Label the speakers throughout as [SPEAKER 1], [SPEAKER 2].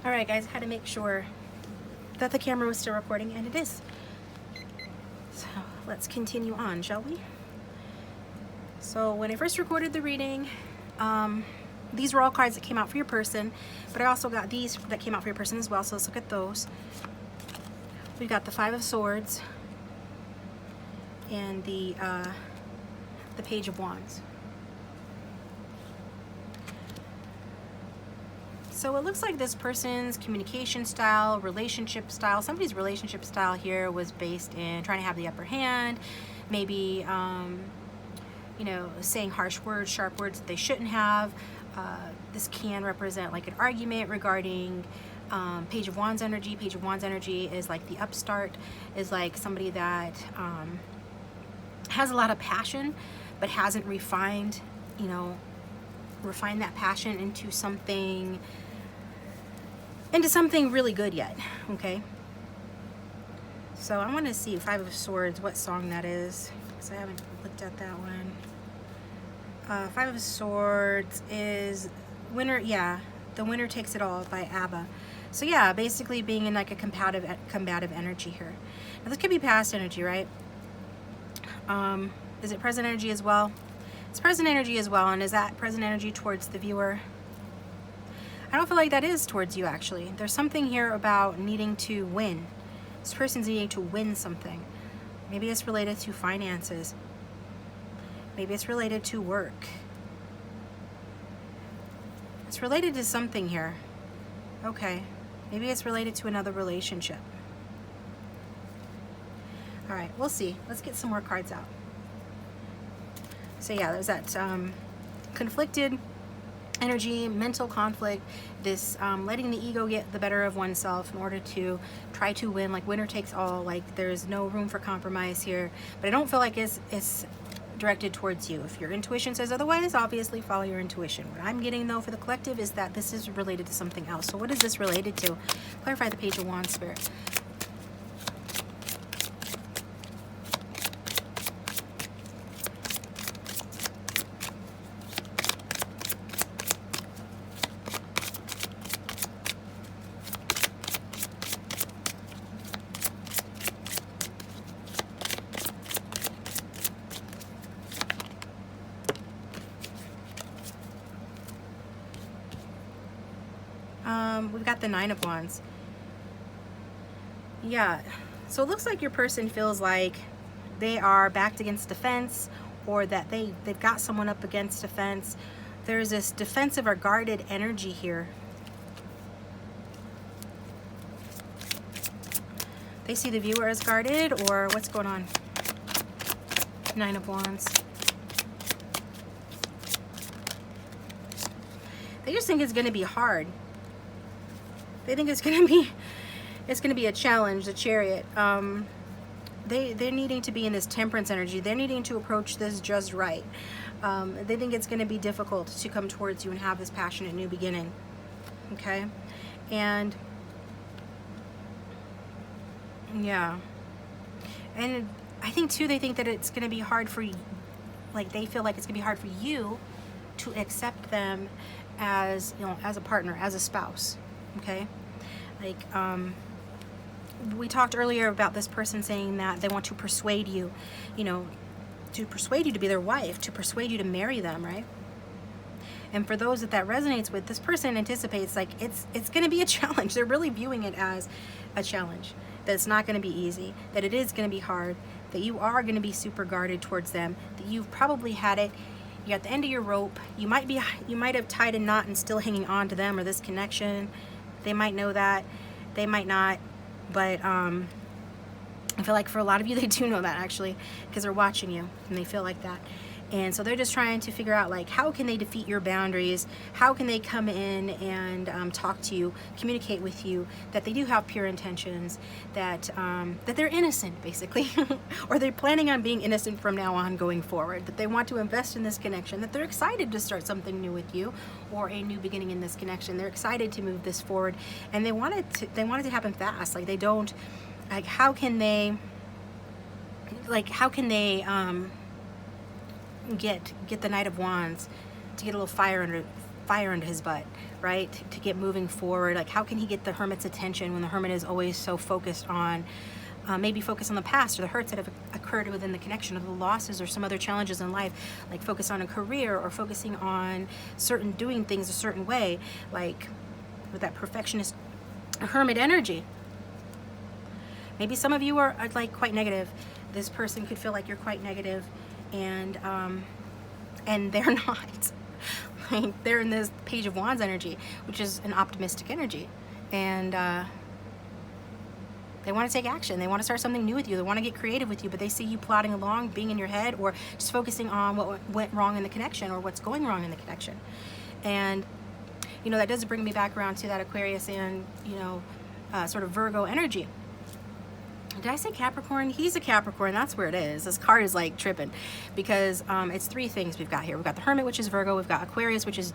[SPEAKER 1] All right, guys, I had to make sure that the camera was still recording, and it is. So let's continue on, shall we? So when I first recorded the reading, these were all cards that came out for your person, but I also got these that came out for your person as well, so let's look at those. We've got the Five of Swords and the Page of Wands. So it looks like this person's communication style, relationship style, somebody's relationship style here was based in trying to have the upper hand, maybe, you know, saying harsh words, sharp words that they shouldn't have. This can represent like an argument regarding Page of Wands energy. Page of Wands energy is like the upstart, is like somebody that has a lot of passion, but hasn't refined, you know, refined that passion into something really good yet. Okay, so I want to see Five of Swords, what song that is, because I haven't looked at that one. Five of Swords is Winner, yeah, The Winner Takes It All by ABBA. So yeah, basically being in like a combative energy here. Now this could be past energy, right? Is it present energy as well? It's present energy as well, and is that present energy towards the viewer? I don't feel like that is towards you, actually. There's something here about needing to win. This person's needing to win something. Maybe it's related to finances. Maybe it's related to work. It's related to something here. Okay. Maybe it's related to another relationship. All right, we'll see. Let's get some more cards out. So yeah, there's that conflicted energy, mental conflict, this letting the ego get the better of oneself in order to try to win, like winner takes all, like there's no room for compromise here. But I don't feel like it's directed towards you. If your intuition says otherwise, obviously follow your intuition. What I'm getting though for the collective is that this is related to something else. So what is this related to? Clarify the Page of Wands, Spirit. We've got the Nine of Wands. Yeah, so it looks like your person feels like they are backed against the fence, or that they've got someone up against a fence. There's this defensive or guarded energy here. They see the viewer as guarded, or what's going on? Nine of Wands. They just think it's going to be hard. They think it's going to be a challenge, the Chariot. They're needing to be in this temperance energy. They're needing to approach this just right. They think it's going to be difficult to come towards you and have this passionate new beginning. Okay? And yeah. And I think too, they think that it's going to be hard for you, like they feel like it's going to be hard for you to accept them as, you know, as a partner, as a spouse. Okay, like we talked earlier about this person saying that they want to persuade you, you know, to persuade you to be their wife, to persuade you to marry them, right? And for those that resonates with, this person anticipates like it's going to be a challenge. They're really viewing it as a challenge, that it's not going to be easy, that it is going to be hard, that you are going to be super guarded towards them, that you've probably had it. You're at the end of your rope. You might have tied a knot and still hanging on to them or this connection. They might know that, they might not, but I feel like for a lot of you, they do know that actually, because they're watching you and they feel like that. And so they're just trying to figure out like, how can they defeat your boundaries? How can they come in and talk to you, communicate with you, that they do have pure intentions, that that they're innocent basically, or they're planning on being innocent from now on going forward, that they want to invest in this connection, that they're excited to start something new with you or a new beginning in this connection. They're excited to move this forward, and they want it to happen fast. Like they don't, like how can they get the Knight of Wands to get a little fire fire into his butt, right? To get moving forward. Like, how can he get the Hermit's attention when the Hermit is always so focused on, maybe focus on the past or the hurts that have occurred within the connection, or the losses or some other challenges in life, like focus on a career or focusing on doing things a certain way, like with that perfectionist Hermit energy. Maybe some of you are like quite negative. This person could feel like you're quite negative, and they're not. Like, they're in this Page of Wands energy, which is an optimistic energy, and they want to take action. They want to start something new with you. They want to get creative with you, but they see you plodding along, being in your head, or just focusing on what went wrong in the connection, or what's going wrong in the connection. And you know, that does bring me back around to that Aquarius and, you know, sort of Virgo energy. Did I say Capricorn? He's a Capricorn. That's where it is. This card is like tripping, because it's three things we've got here. We've got the Hermit, which is Virgo. We've got Aquarius, which is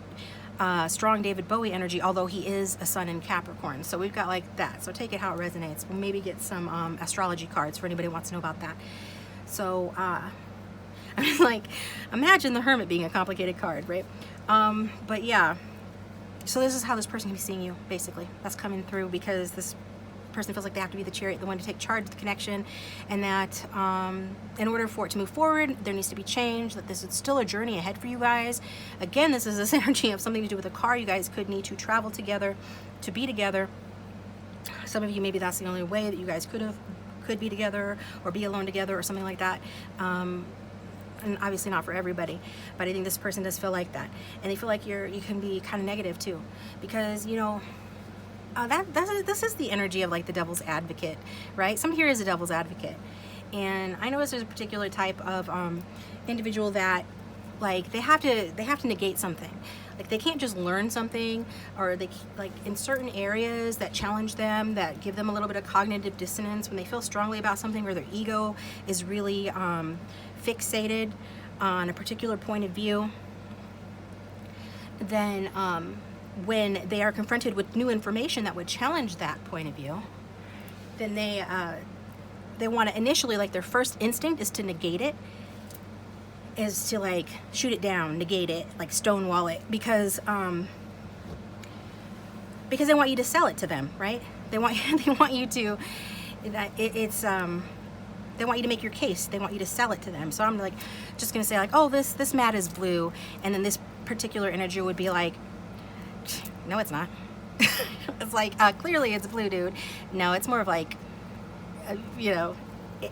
[SPEAKER 1] strong David Bowie energy, although he is a sun in Capricorn. So we've got like that. So take it how it resonates. We'll maybe get some astrology cards for anybody who wants to know about that. So I mean, like, imagine the Hermit being a complicated card, right? But yeah. So this is how this person can be seeing you, basically. That's coming through, because this person feels like they have to be the chariot, the one to take charge of the connection, and that in order for it to move forward, there needs to be change, that this is still a journey ahead for you guys. Again, this is this energy of something to do with a car. You guys could need to travel together, to be together. Some of you, maybe that's the only way that you guys could be together, or be alone together, or something like that. And obviously not for everybody, but I think this person does feel like that, and they feel like you can be kind of negative too, because, you know, this is the energy of like the devil's advocate, right? Somebody here is a devil's advocate, and I know there's a particular type of individual that, like, they have to negate something. Like, they can't just learn something, or they, like, in certain areas that challenge them, that give them a little bit of cognitive dissonance, when they feel strongly about something, where their ego is really fixated on a particular point of view, then when they are confronted with new information that would challenge that point of view, then they want to initially, like, their first instinct is to negate it, is to like shoot it down, negate it, like stonewall it, because they want you to sell it to them, right? They want you to they want you to make your case. They want you to sell it to them. So I'm like just gonna say like, oh, this mat is blue, and then this particular energy would be like, no, it's not. It's like, clearly it's blue, dude. No, it's more of like, you know,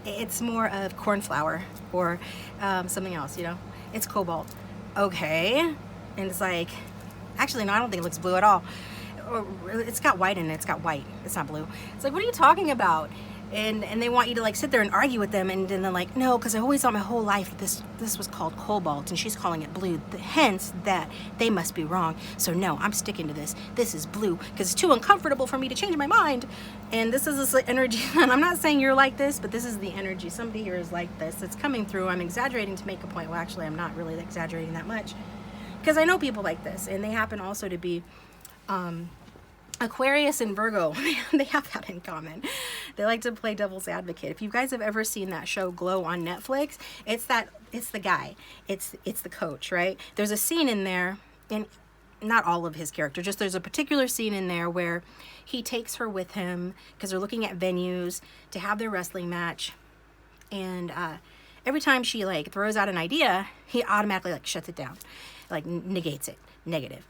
[SPEAKER 1] it's more of cornflower, or something else, you know. It's cobalt. Okay. And it's like, actually, no, I don't think it looks blue at all. Or it's got white in it. It's got white. It's not blue. It's like, what are you talking about? And they want you to like sit there and argue with them, and then they're like, no, because I always thought my whole life that this was called cobalt, and she's calling it blue. Hence that they must be wrong. So no, I'm sticking to this. This is blue because it's too uncomfortable for me to change my mind. And this is this energy. And I'm not saying you're like this, but this is the energy. Somebody here is like this. It's coming through. I'm exaggerating to make a point. Well, actually, I'm not really exaggerating that much, because I know people like this, and they happen also to be Aquarius and Virgo. They have that in common. They like to play devil's advocate. If you guys have ever seen that show Glow on Netflix, it's the guy. It's the coach, right? There's a scene in there, and not all of his character, just there's a particular scene in there where he takes her with him because they're looking at venues to have their wrestling match. And every time she like throws out an idea, he automatically like shuts it down, like negates it, negative.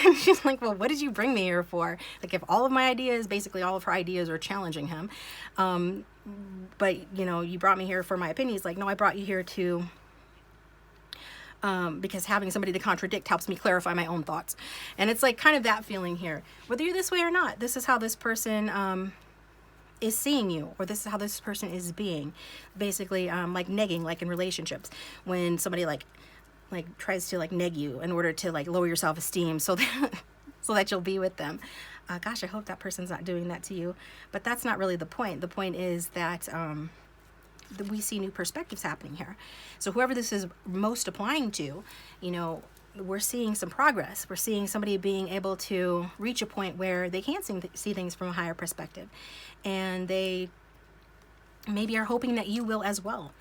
[SPEAKER 1] And she's like, well, what did you bring me here for? Like, if all of my ideas, basically all of her ideas are challenging him. But, you know, you brought me here for my opinion. He's like, no, I brought you here to, because having somebody to contradict helps me clarify my own thoughts. And it's like kind of that feeling here. Whether you're this way or not, this is how this person is seeing you, or this is how this person is being. Basically, like negging, like in relationships. When somebody like tries to like neg you in order to like lower your self-esteem so that you'll be with them. Gosh, I hope that person's not doing that to you, but that's not really the point. The point is that we see new perspectives happening here. So whoever this is most applying to, you know, we're seeing some progress. We're seeing somebody being able to reach a point where they can see things from a higher perspective, and they maybe are hoping that you will as well.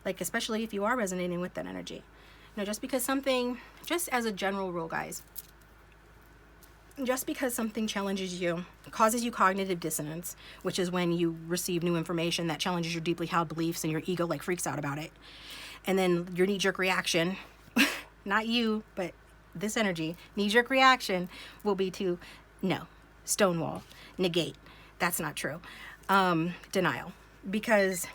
[SPEAKER 1] Like, especially if you are resonating with that energy. You know, just because something, just as a general rule, guys, just because something challenges you, causes you cognitive dissonance, which is when you receive new information that challenges your deeply held beliefs and your ego like freaks out about it. And then your knee-jerk reaction, not you, but this energy, knee-jerk reaction will be to no, stonewall, negate. That's not true. Denial. Because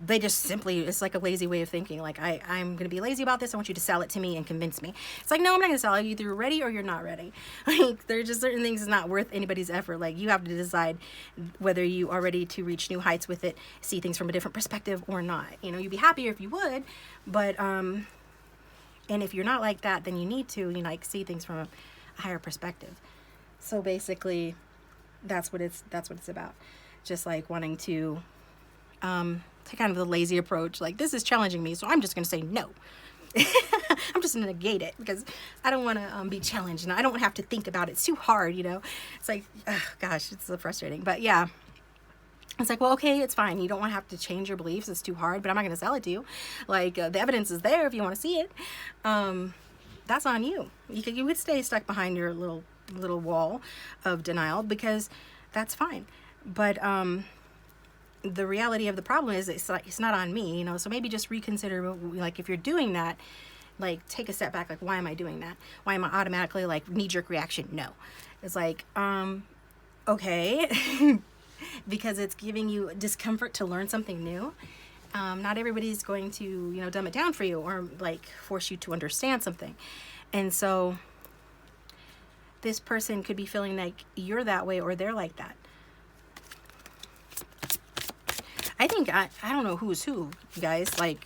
[SPEAKER 1] they just simply, it's like a lazy way of thinking. Like, I'm going to be lazy about this. I want you to sell it to me and convince me. It's like, no, I'm not going to sell it. Either you're ready or you're not ready. Like, there's just certain things that's not worth anybody's effort. Like, you have to decide whether you are ready to reach new heights with it, see things from a different perspective or not. You know, you'd be happier if you would, but, and if you're not like that, then you need to, like, see things from a higher perspective. So basically, that's what it's about. Just like wanting to, take kind of the lazy approach, like, this is challenging me, so I'm just going to say no. I'm just going to negate it because I don't want to be challenged, and I don't have to think about it. It's too hard, you know. It's like, gosh, it's so frustrating. But yeah, it's like, well, okay, it's fine. You don't want to have to change your beliefs. It's too hard, but I'm not going to sell it to you. Like, the evidence is there if you want to see it. That's on you. You would stay stuck behind your little wall of denial because that's fine. But the reality of the problem is it's not on me, you know. So maybe just reconsider, like, if you're doing that, like, take a step back. Like, why am I doing that? Why am I automatically like knee-jerk reaction? No, it's like, okay, because it's giving you discomfort to learn something new. Not everybody's going to, you know, dumb it down for you or like force you to understand something. And so this person could be feeling like you're that way or they're like that. I think, I don't know who's who, you guys. Like,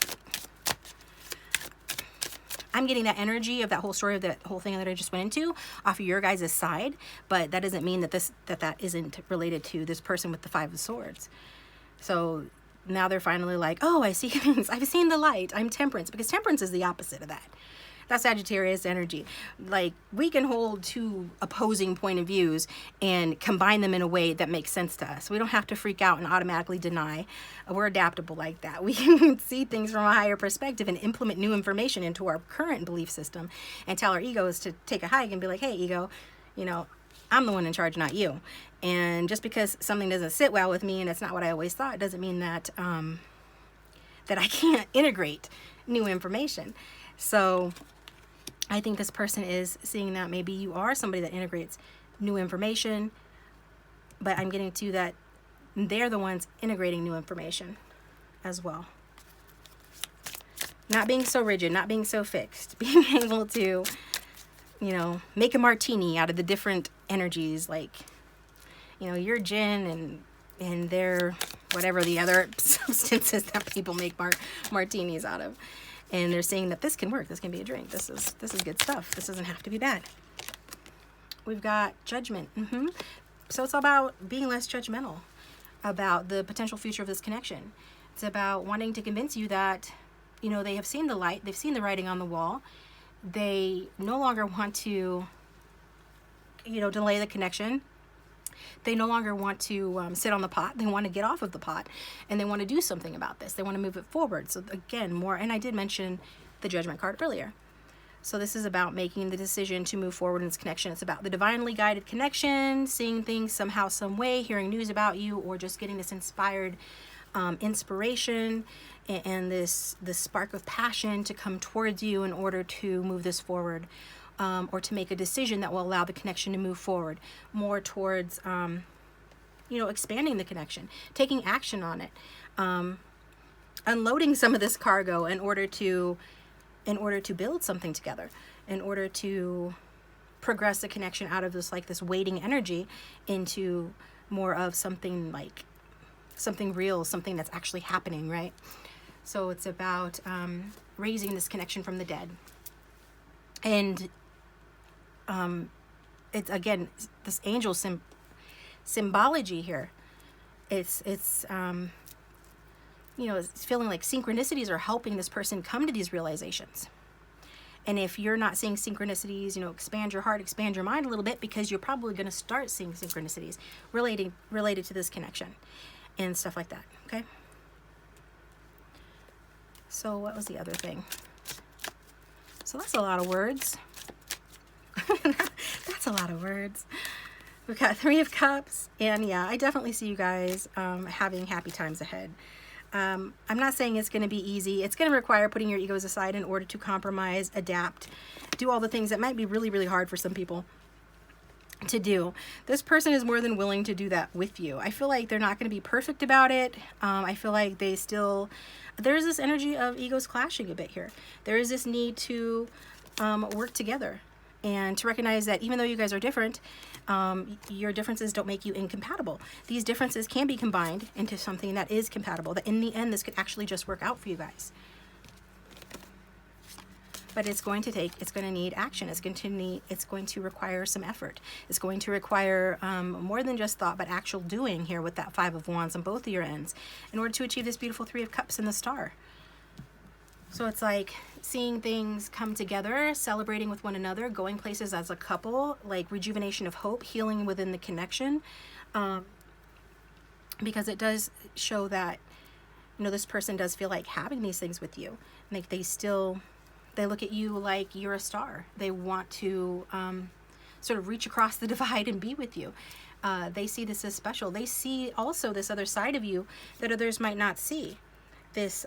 [SPEAKER 1] I'm getting that energy of that whole story, of that whole thing that I just went into, off of your guys' side. But that doesn't mean that that isn't related to this person with the Five of Swords. So now they're finally like, oh, I see things. I've seen the light. I'm Temperance. Because Temperance is the opposite of that. That's Sagittarius energy. Like, we can hold two opposing point of views and combine them in a way that makes sense to us. We don't have to freak out and automatically deny. We're adaptable like that. We can see things from a higher perspective and implement new information into our current belief system and tell our egos to take a hike and be like, hey, ego, you know, I'm the one in charge, not you. And just because something doesn't sit well with me and it's not what I always thought, doesn't mean that that I can't integrate new information. So I think this person is seeing that maybe you are somebody that integrates new information, but I'm getting to that they're the ones integrating new information as well. Not being so rigid, not being so fixed, being able to, you know, make a martini out of the different energies. Like, you know, your gin and their whatever the other substances that people make martinis out of. And they're saying that this can work. This can be a drink. This is good stuff. This doesn't have to be bad. We've got judgment. So it's about being less judgmental about the potential future of this connection. It's about wanting to convince you that, you know, they have seen the light. They've seen the writing on the wall. They no longer want to, you know, delay the connection. They no longer want to sit on the pot. They want to get off of the pot, and they want to do something about this. They want to move it forward. So again, more, and I did mention the Judgment card earlier. So this is about making the decision to move forward in this connection. It's about the divinely guided connection, seeing things somehow, some way, hearing news about you, or just getting this inspired inspiration and this spark of passion to come towards you in order to move this forward. Or to make a decision that will allow the connection to move forward more towards, you know, expanding the connection, taking action on it, unloading some of this cargo in order to build something together, in order to progress the connection out of this, like, this waiting energy into more of something like something real, something that's actually happening, right? So it's about raising this connection from the dead. And it's, again, this angel symbology here. It's you know, it's feeling like synchronicities are helping this person come to these realizations. And if you're not seeing synchronicities, you know, expand your heart, expand your mind a little bit, because you're probably going to start seeing synchronicities related to this connection and stuff like that. Okay. So what was the other thing? So that's a lot of words. That's a lot of words. We've got Three of Cups, and yeah, I definitely see you guys having happy times ahead. I'm not saying it's going to be easy. It's going to require putting your egos aside in order to compromise, adapt, do all the things that might be really, really hard for some people to do. This person is more than willing to do that with you. I feel like they're not going to be perfect about it. I feel like they still, there's this energy of egos clashing a bit here. There is this need to work together and to recognize that even though you guys are different, your differences don't make you incompatible. These differences can be combined into something that is compatible, that in the end this could actually just work out for you guys. But it's going to need action. It's going to require some effort. It's going to require more than just thought, but actual doing here with that Five of Wands on both of your ends in order to achieve this beautiful Three of Cups and the Star. So it's like seeing things come together, celebrating with one another, going places as a couple, like rejuvenation of hope, healing within the connection. Because it does show that, you know, this person does feel like having these things with you. Like they look at you like you're a star. They want to sort of reach across the divide and be with you. They see this as special. They see also this other side of you that others might not see. This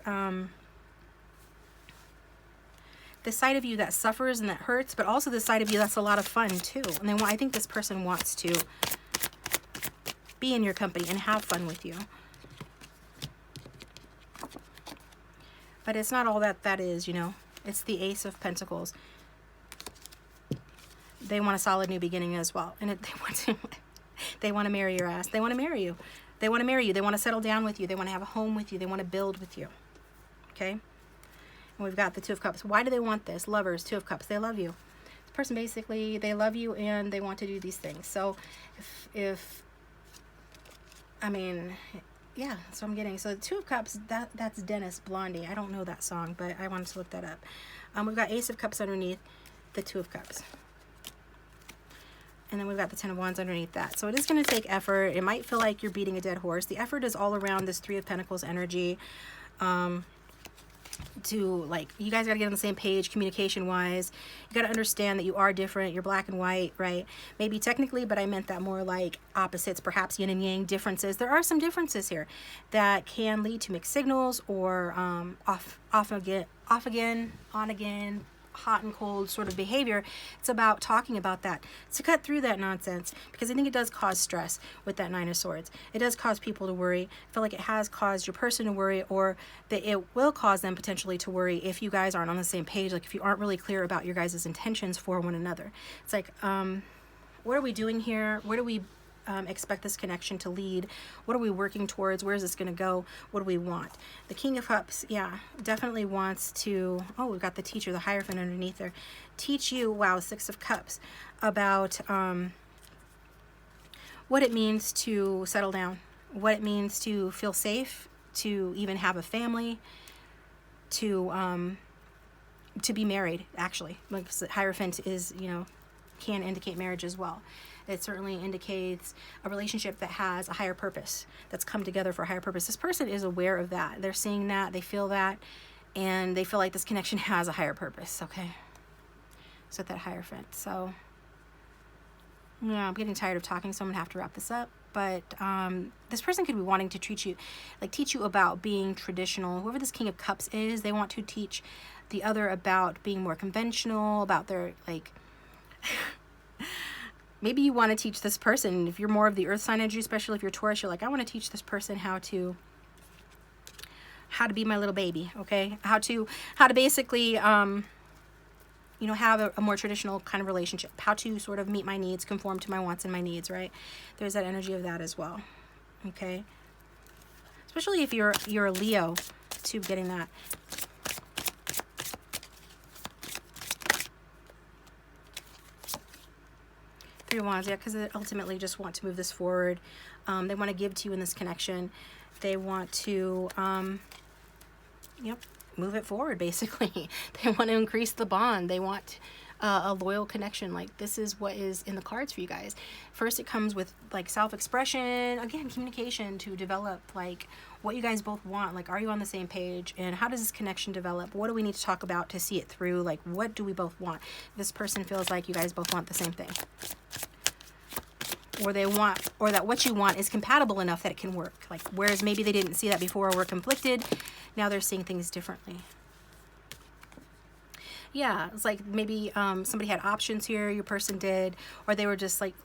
[SPEAKER 1] side of you that suffers and that hurts, but also the side of you that's a lot of fun too. And I think this person wants to be in your company and have fun with you. But it's not all that is, you know. It's the Ace of Pentacles. They want a solid new beginning as well. And they want to marry your ass. They want to marry you. They want to marry you. They want to settle down with you. They want to have a home with you. They want to build with you. Okay? And we've got the Two of Cups. Why do they want this? Lovers, Two of Cups. They love you. This person basically, they love you and they want to do these things. So if I mean, yeah, that's what I'm getting. So the Two of Cups, that's Dennis Blondie. I don't know that song, but I wanted to look that up. We've got Ace of Cups underneath the Two of Cups. And then we've got the Ten of Wands underneath that. So it is going to take effort. It might feel like you're beating a dead horse. The effort is all around this Three of Pentacles energy. To like, you guys got to get on the same page communication wise. You got to understand that you are different. You're black and white, right? Maybe technically, but I meant that more like opposites, perhaps yin and yang differences. There are some differences here that can lead to mixed signals or off again, on again, hot and cold sort of behavior. It's about talking about that to cut through that nonsense, because I think it does cause stress with that Nine of Swords. It does cause people to worry. I feel like it has caused your person to worry, or that it will cause them potentially to worry if you guys aren't on the same page, like if you aren't really clear about your guys' intentions for one another. It's like, what are we doing here? Where do we expect this connection to lead? What are we working towards? Where is this going to go? What do we want? The King of Cups, yeah, definitely wants to, oh, we've got the Teacher, the Hierophant underneath there. Teach you, wow, Six of Cups, about what it means to settle down, what it means to feel safe, to even have a family, to be married, actually. Like Hierophant is, you know, can indicate marriage as well. It certainly indicates a relationship that has a higher purpose, that's come together for a higher purpose. This person is aware of that. They're seeing that, they feel that, and they feel like this connection has a higher purpose, okay? So that Hierophant. So, yeah, I'm getting tired of talking, so I'm going to have to wrap this up. But this person could be wanting to teach you about being traditional. Whoever this King of Cups is, they want to teach the other about being more conventional, about their, like... Maybe you want to teach this person, if you're more of the earth sign energy, especially if you're Taurus, you're like, I want to teach this person how to be my little baby, okay? How to basically, you know, have a more traditional kind of relationship. How to sort of meet my needs, conform to my wants and my needs, right? There's that energy of that as well, okay? Especially if you're a Leo, too, getting that. Three of Wands, yeah, because they ultimately just want to move this forward. They want to give to you in this connection. They want to, move it forward, basically. They want to increase the bond. They want a loyal connection. Like, this is what is in the cards for you guys. First, it comes with like self-expression, again, communication to develop like what you guys both want. Like, are you on the same page? And how does this connection develop? What do we need to talk about to see it through? Like, what do we both want? This person feels like you guys both want the same thing. Or they want, or that what you want is compatible enough that it can work. Like, whereas maybe they didn't see that before or were conflicted, now they're seeing things differently. Yeah, it's like maybe somebody had options here, your person did, or they were just like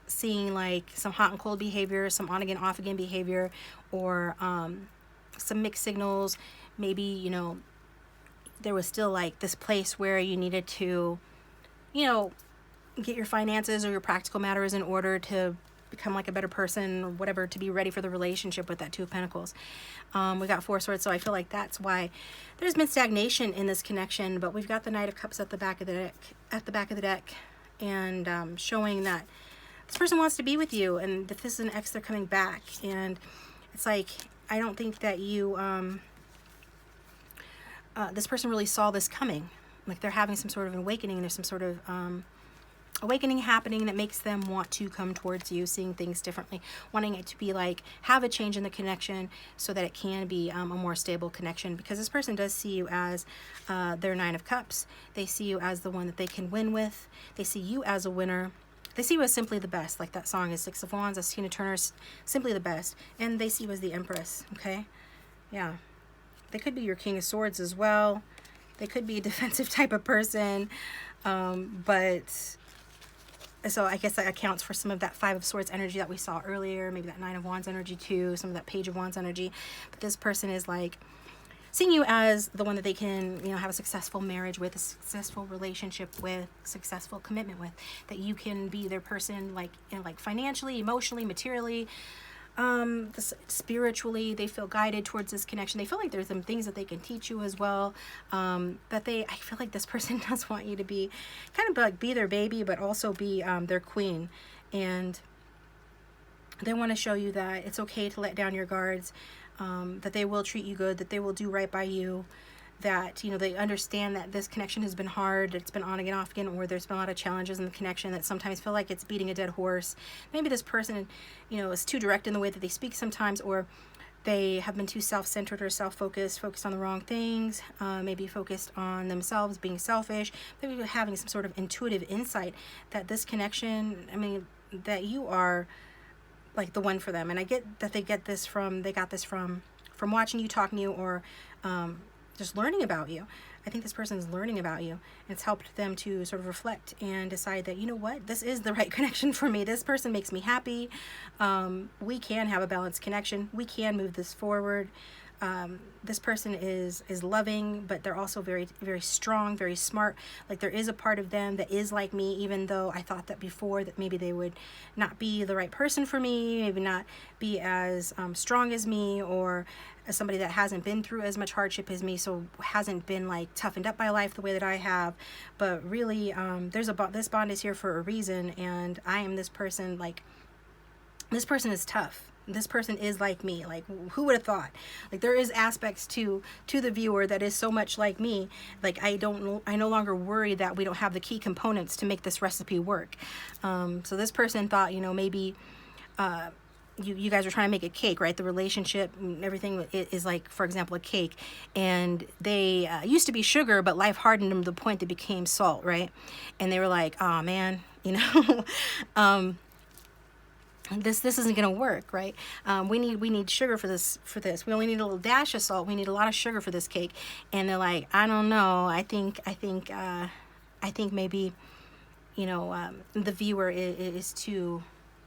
[SPEAKER 1] seeing like some hot and cold behavior, some on again, off again behavior, or some mixed signals. Maybe, you know, there was still like this place where you needed to, you know, get your finances or your practical matters in order to become like a better person or whatever, to be ready for the relationship with that Two of Pentacles. We got Four of Swords, so I feel like that's why there's been stagnation in this connection. But we've got the Knight of Cups at the back of the deck, and showing that this person wants to be with you, and if this is an ex, they're coming back. And it's like, I don't think that you this person really saw this coming. Like, they're having some sort of awakening. There's some sort of awakening happening that makes them want to come towards you, seeing things differently, wanting it to be like, have a change in the connection so that it can be a more stable connection. Because this person does see you as their Nine of Cups. They see you as the one that they can win with. They see you as a winner. They see you as simply the best. Like that song is Six of Wands. That's Tina Turner's Simply the Best. And they see you as the Empress. Okay? Yeah. They could be your King of Swords as well. They could be a defensive type of person. But so I guess that accounts for some of that Five of Swords energy that we saw earlier. Maybe that Nine of Wands energy too. Some of that Page of Wands energy. But this person is like seeing you as the one that they can, you know, have a successful marriage with, a successful relationship with, successful commitment with. That you can be their person, like, you know, like financially, emotionally, materially, spiritually. They feel guided towards this connection. They feel like there's some things that they can teach you as well. I feel like this person does want you to be kind of like be their baby, but also be their queen. And they want to show you that it's okay to let down your guards, that they will treat you good, that they will do right by you, that, you know, they understand that this connection has been hard, it's been on again, off again, or there's been a lot of challenges in the connection that sometimes feel like it's beating a dead horse. Maybe this person, you know, is too direct in the way that they speak sometimes, or they have been too self-centered or self-focused, focused on the wrong things, maybe focused on themselves, being selfish, maybe having some sort of intuitive insight that this connection, I mean, that you are like the one for them. And I get that they got this from watching you, talking to you, or just learning about you. I think this person is learning about you. It's helped them to sort of reflect and decide that, you know what, this is the right connection for me. This person makes me happy. We can have a balanced connection. We can move this forward. This person is loving, but they're also very, very strong, very smart. Like, there is a part of them that is like me, even though I thought that before that maybe they would not be the right person for me, maybe not be as strong as me, or as somebody that hasn't been through as much hardship as me, so hasn't been like toughened up by life the way that I have. But really, this bond is here for a reason, and I am this person. Like, this person is tough. This person is like me. Like, who would have thought? Like, there is aspects to the viewer that is so much like me. Like, I no longer worry that we don't have the key components to make this recipe work. So this person thought, you know, maybe you guys are trying to make a cake, right? The relationship and everything is like, for example, a cake, and they used to be sugar, but life hardened them to the point they became salt, right? And they were like, oh man, you know, this isn't gonna work, right? We need sugar for this. We only need a little dash of salt. We need a lot of sugar for this cake. And they're like, I don't know. I think maybe, you know, the viewer is too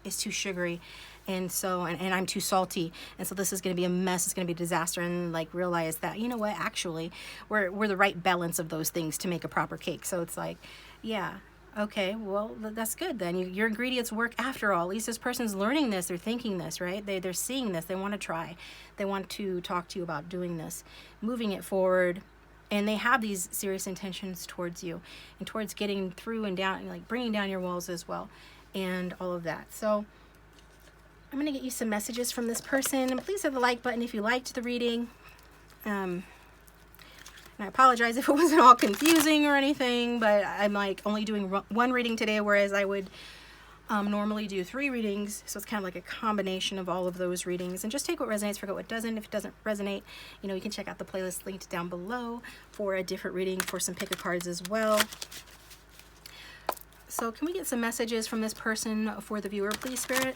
[SPEAKER 1] sugary, and so and I'm too salty, and so this is going to be a mess. It's going to be a disaster. And like, realize that, you know what, actually we're the right balance of those things to make a proper cake. So it's like, yeah, okay, well, that's good then. Your ingredients work after all. At least this person's learning this, they're thinking this, right? They're seeing this, they want to try, they want to talk to you about doing this, moving it forward. And they have these serious intentions towards you and towards getting through and down, like bringing down your walls as well, and all of that. So I'm going to get you some messages from this person. And please hit the like button if you liked the reading. And I apologize if it wasn't all confusing or anything, but I'm like only doing one reading today, whereas I would normally do 3 readings. So it's kind of like a combination of all of those readings, and just take what resonates, forget what doesn't. If it doesn't resonate, you know, you can check out the playlist linked down below for a different reading for some pick of cards as well. So can we get some messages from this person for the viewer, please, Spirit?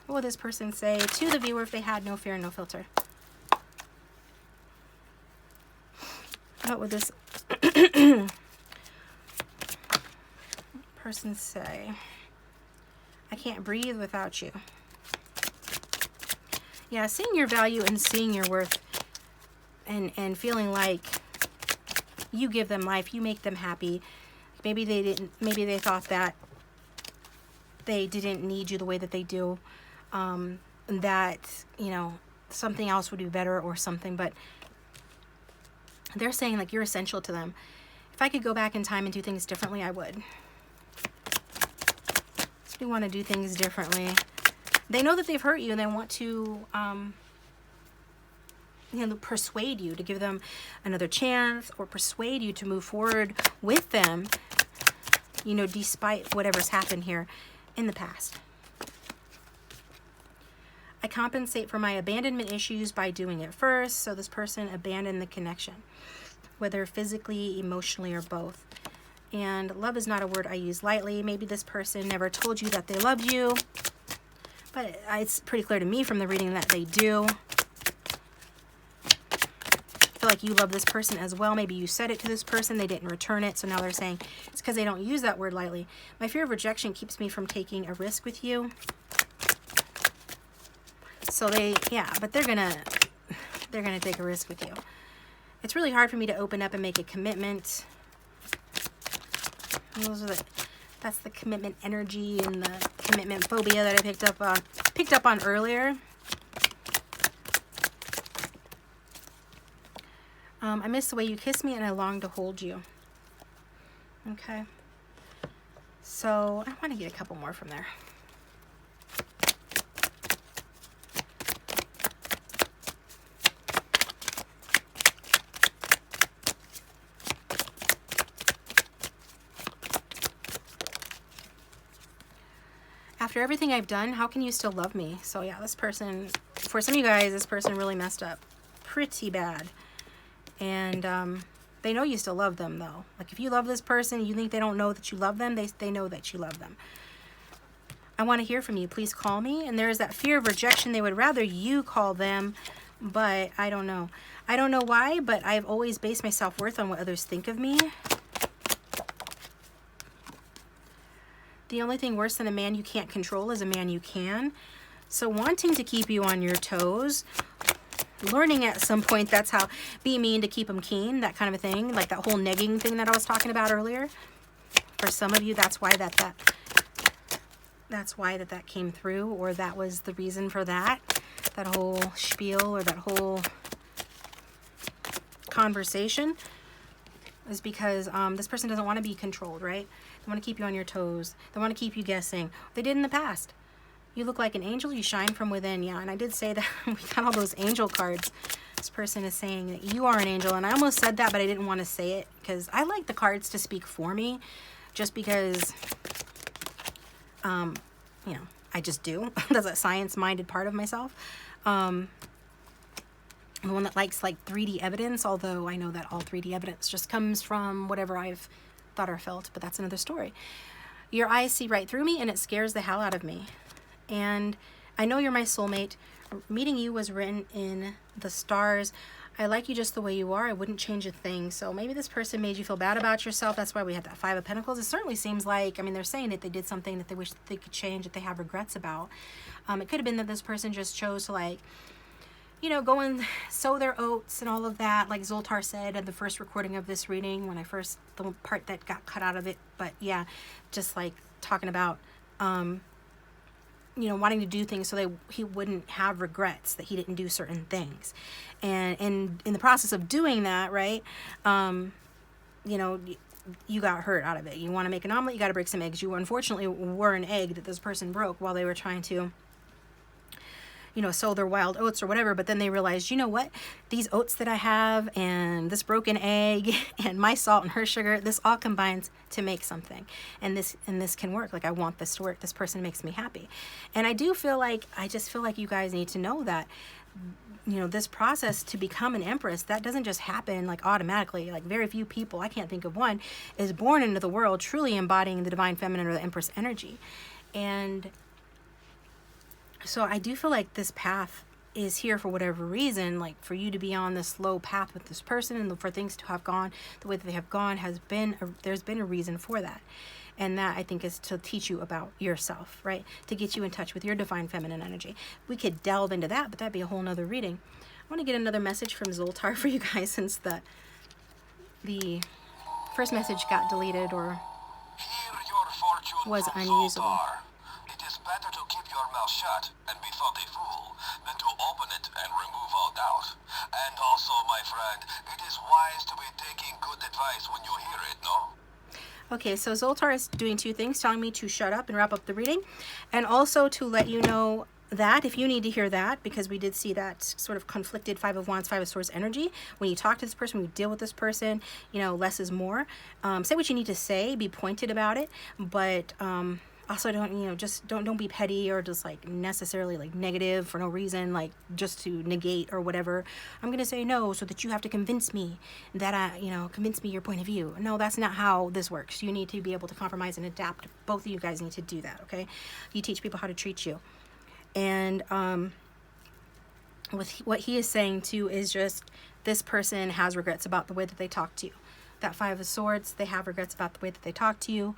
[SPEAKER 1] What would this person say to the viewer if they had no fear, no filter? What would this person say? I can't breathe without you. Yeah, seeing your value and seeing your worth, and feeling like you give them life, you make them happy. Maybe they didn't, maybe they thought that they didn't need you the way that they do. That, you know, something else would be better or something, but they're saying like you're essential to them. If I could go back in time and do things differently, I would. So we want to do things differently. They know that they've hurt you, and they want to, you know, persuade you to give them another chance, or persuade you to move forward with them, you know, despite whatever's happened here in the past. I compensate for my abandonment issues by doing it first. So this person abandoned the connection, whether physically, emotionally, or both. And love is not a word I use lightly. Maybe this person never told you that they loved you, but it's pretty clear to me from the reading that they do. I feel like you love this person as well. Maybe you said it to this person, they didn't return it, so now they're saying it's because they don't use that word lightly. My fear of rejection keeps me from taking a risk with you. So but they're gonna take a risk with you. It's really hard for me to open up and make a commitment. That's the commitment energy and the commitment phobia that I picked up on earlier. I miss the way you kiss me, and I long to hold you. Okay. So I want to get a couple more from there. After everything I've done, how can you still love me? So yeah, this person, for some of you guys, this person really messed up pretty bad. And they know you still love them, though. Like, if you love this person, you think they don't know that you love them, they know that you love them. I want to hear from you. Please call me. And there is that fear of rejection. They would rather you call them, but I don't know. I don't know why, but I've always based my self-worth on what others think of me. The only thing worse than a man you can't control is a man you can. So wanting to keep you on your toes, learning at some point that's how, be mean to keep them keen, that kind of a thing, like that whole negging thing that I was talking about earlier. For some of you, that's why that came through, or that was the reason for that whole spiel, or that whole conversation, is because this person doesn't want to be controlled, right? They want to keep you on your toes. They want to keep you guessing. They did in the past. You look like an angel. You shine from within. Yeah, and I did say that. We got all those angel cards. This person is saying that you are an angel. And I almost said that, but I didn't want to say it because I like the cards to speak for me, just because, you know, I just do. That's a science-minded part of myself. I'm the one that likes like 3D evidence, although I know that all 3D evidence just comes from whatever I've thought or felt, but that's another story. Your eyes see right through me, and it scares the hell out of me. And I know you're my soulmate. Meeting you was written in the stars. I like you just the way you are. I wouldn't change a thing. So maybe this person made you feel bad about yourself. That's why we had that 5 of Pentacles. It certainly seems like, I mean, they're saying that they did something that they wish they could change, that they have regrets about. It could have been that this person just chose to, like, you know, go and sow their oats and all of that, like Zoltar said at the first recording of this reading, when the part that got cut out of it. But yeah, just like talking about, you know, wanting to do things so he wouldn't have regrets that he didn't do certain things. And in the process of doing that, right, you know, you got hurt out of it. You want to make an omelet, you got to break some eggs. You unfortunately were an egg that this person broke while they were trying to, you know, sow their wild oats or whatever. But then they realized, you know what, these oats that I have and this broken egg and my salt and her sugar, this all combines to make something. And this can work. Like, I want this to work. This person makes me happy. And I just feel like you guys need to know that, you know, this process to become an empress, that doesn't just happen like automatically. Like, very few people, I can't think of one, is born into the world truly embodying the divine feminine or the empress energy. And so I do feel like this path is here for whatever reason, like for you to be on this slow path with this person and for things to have gone the way that they have gone there's been a reason for that. And that, I think, is to teach you about yourself, right? To get you in touch with your divine feminine energy. We could delve into that, but that'd be a whole nother reading. I want to get another message from Zoltar for you guys, since the first message got deleted or was unusable.
[SPEAKER 2] It is better to keep your mouth shut and be thought a fool than to open it and remove all doubt. And also, my friend, it is wise to be taking good advice when you hear it, no?
[SPEAKER 1] Okay, so Zoltar is doing two things, telling me to shut up and wrap up the reading, and also to let you know that if you need to hear that, because we did see that sort of conflicted Five of Wands, Five of Swords energy. When you talk to this person, when you deal with this person, you know, less is more. Say what you need to say, be pointed about it, but also don't, you know, just don't be petty or just like necessarily like negative for no reason, like just to negate or whatever. I'm gonna say no so that you have to convince me that convince me your point of view. No, that's not how this works. You need to be able to compromise and adapt. Both of you guys need to do that, okay? You teach people how to treat you. And with what he is saying too is just, this person has regrets about the way that they talk to you. That Five of Swords, they have regrets about the way that they talk to you.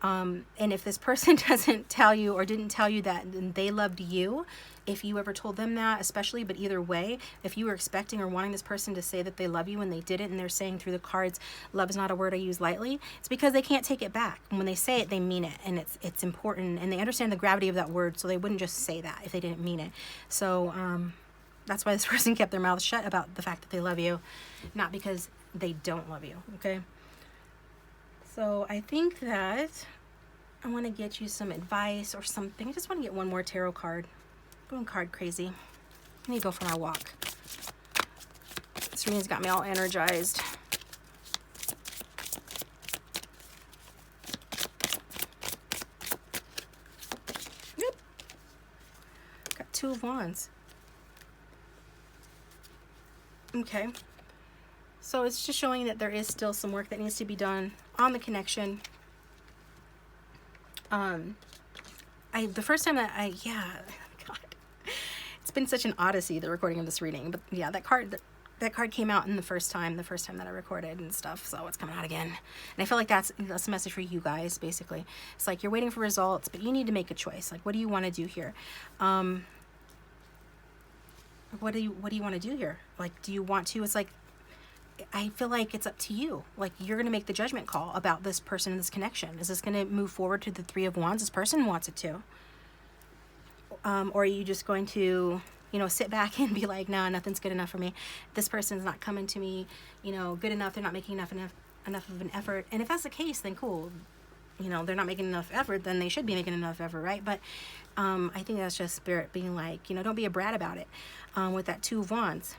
[SPEAKER 1] And if this person doesn't tell you or didn't tell you that they loved you, if you ever told them that, especially, but either way, if you were expecting or wanting this person to say that they love you and they didn't, and they're saying through the cards, love is not a word I use lightly, it's because they can't take it back. And when they say it, they mean it, and it's important, and they understand the gravity of that word, so they wouldn't just say that if they didn't mean it. So that's why this person kept their mouth shut about the fact that they love you, not because they don't love you, okay? So I think that I want to get you some advice or something. I just want to get one more tarot card. Going card crazy. I need to go for my walk. This reading's got me all energized. Yep. Got Two of Wands. Okay. So it's just showing that there is still some work that needs to be done on the connection. The first time that God, it's been such an odyssey, the recording of this reading. But yeah, that card came out in the first time that I recorded and stuff. So it's coming out again. And I feel like that's a message for you guys, basically. It's like you're waiting for results, but you need to make a choice. Like, what do you want to do here? What do you want to do here? Like, do you want to? It's like, I feel like it's up to you. Like, you're going to make the judgment call about this person and this connection. Is this going to move forward to the Three of Wands? This person wants it to. Or are you just going to, sit back and be like, nah, nothing's good enough for me. This person's not coming to me, good enough. They're not making enough of an effort. And if that's the case, then cool. They're not making enough effort, then they should be making enough effort, right? But I think that's just spirit being like, don't be a brat about it. With that Two of Wands.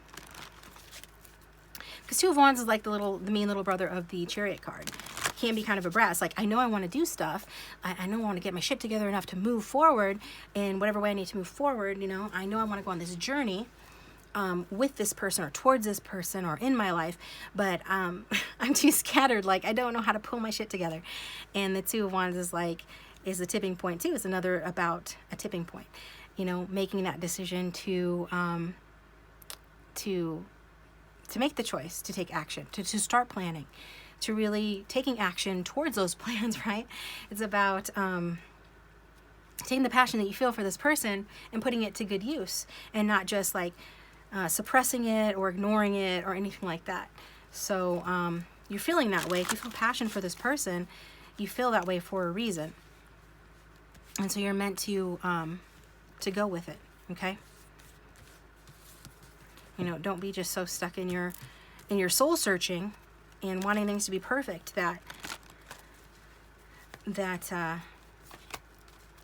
[SPEAKER 1] Because Two of Wands is like the mean little brother of the Chariot card. Can be kind of a brat. It's like, I know I want to do stuff. I know I want to get my shit together enough to move forward in whatever way I need to move forward. I know I want to go on this journey with this person or towards this person or in my life, but I'm too scattered. Like, I don't know how to pull my shit together. And the Two of Wands is a tipping point too. It's another about a tipping point. Making that decision to make the choice, to take action, to start planning, to really taking action towards those plans, right? It's about taking the passion that you feel for this person and putting it to good use, and not just like suppressing it or ignoring it or anything like that. So you're feeling that way. If you feel passion for this person, you feel that way for a reason. And so you're meant to go with it, okay? Don't be just so stuck in your soul searching and wanting things to be perfect that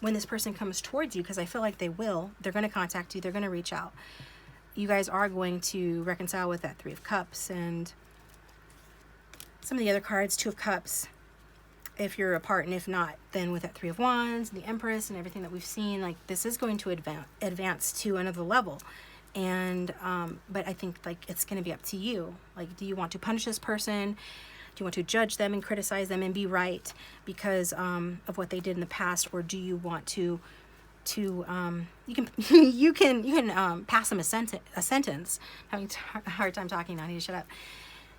[SPEAKER 1] when this person comes towards you, because I feel like they will, they're going to contact you, they're going to reach out. You guys are going to reconcile with that Three of Cups and some of the other cards, Two of Cups, if you're apart, and if not, then with that Three of Wands, the Empress, and everything that we've seen, like this is going to advance to another level. And but I think like it's going to be up to you. Like, do you want to punish this person? Do you want to judge them and criticize them and be right because of what they did in the past, or do you want to you can you can pass them a sentence. I'm having a hard time talking now. I need to shut up.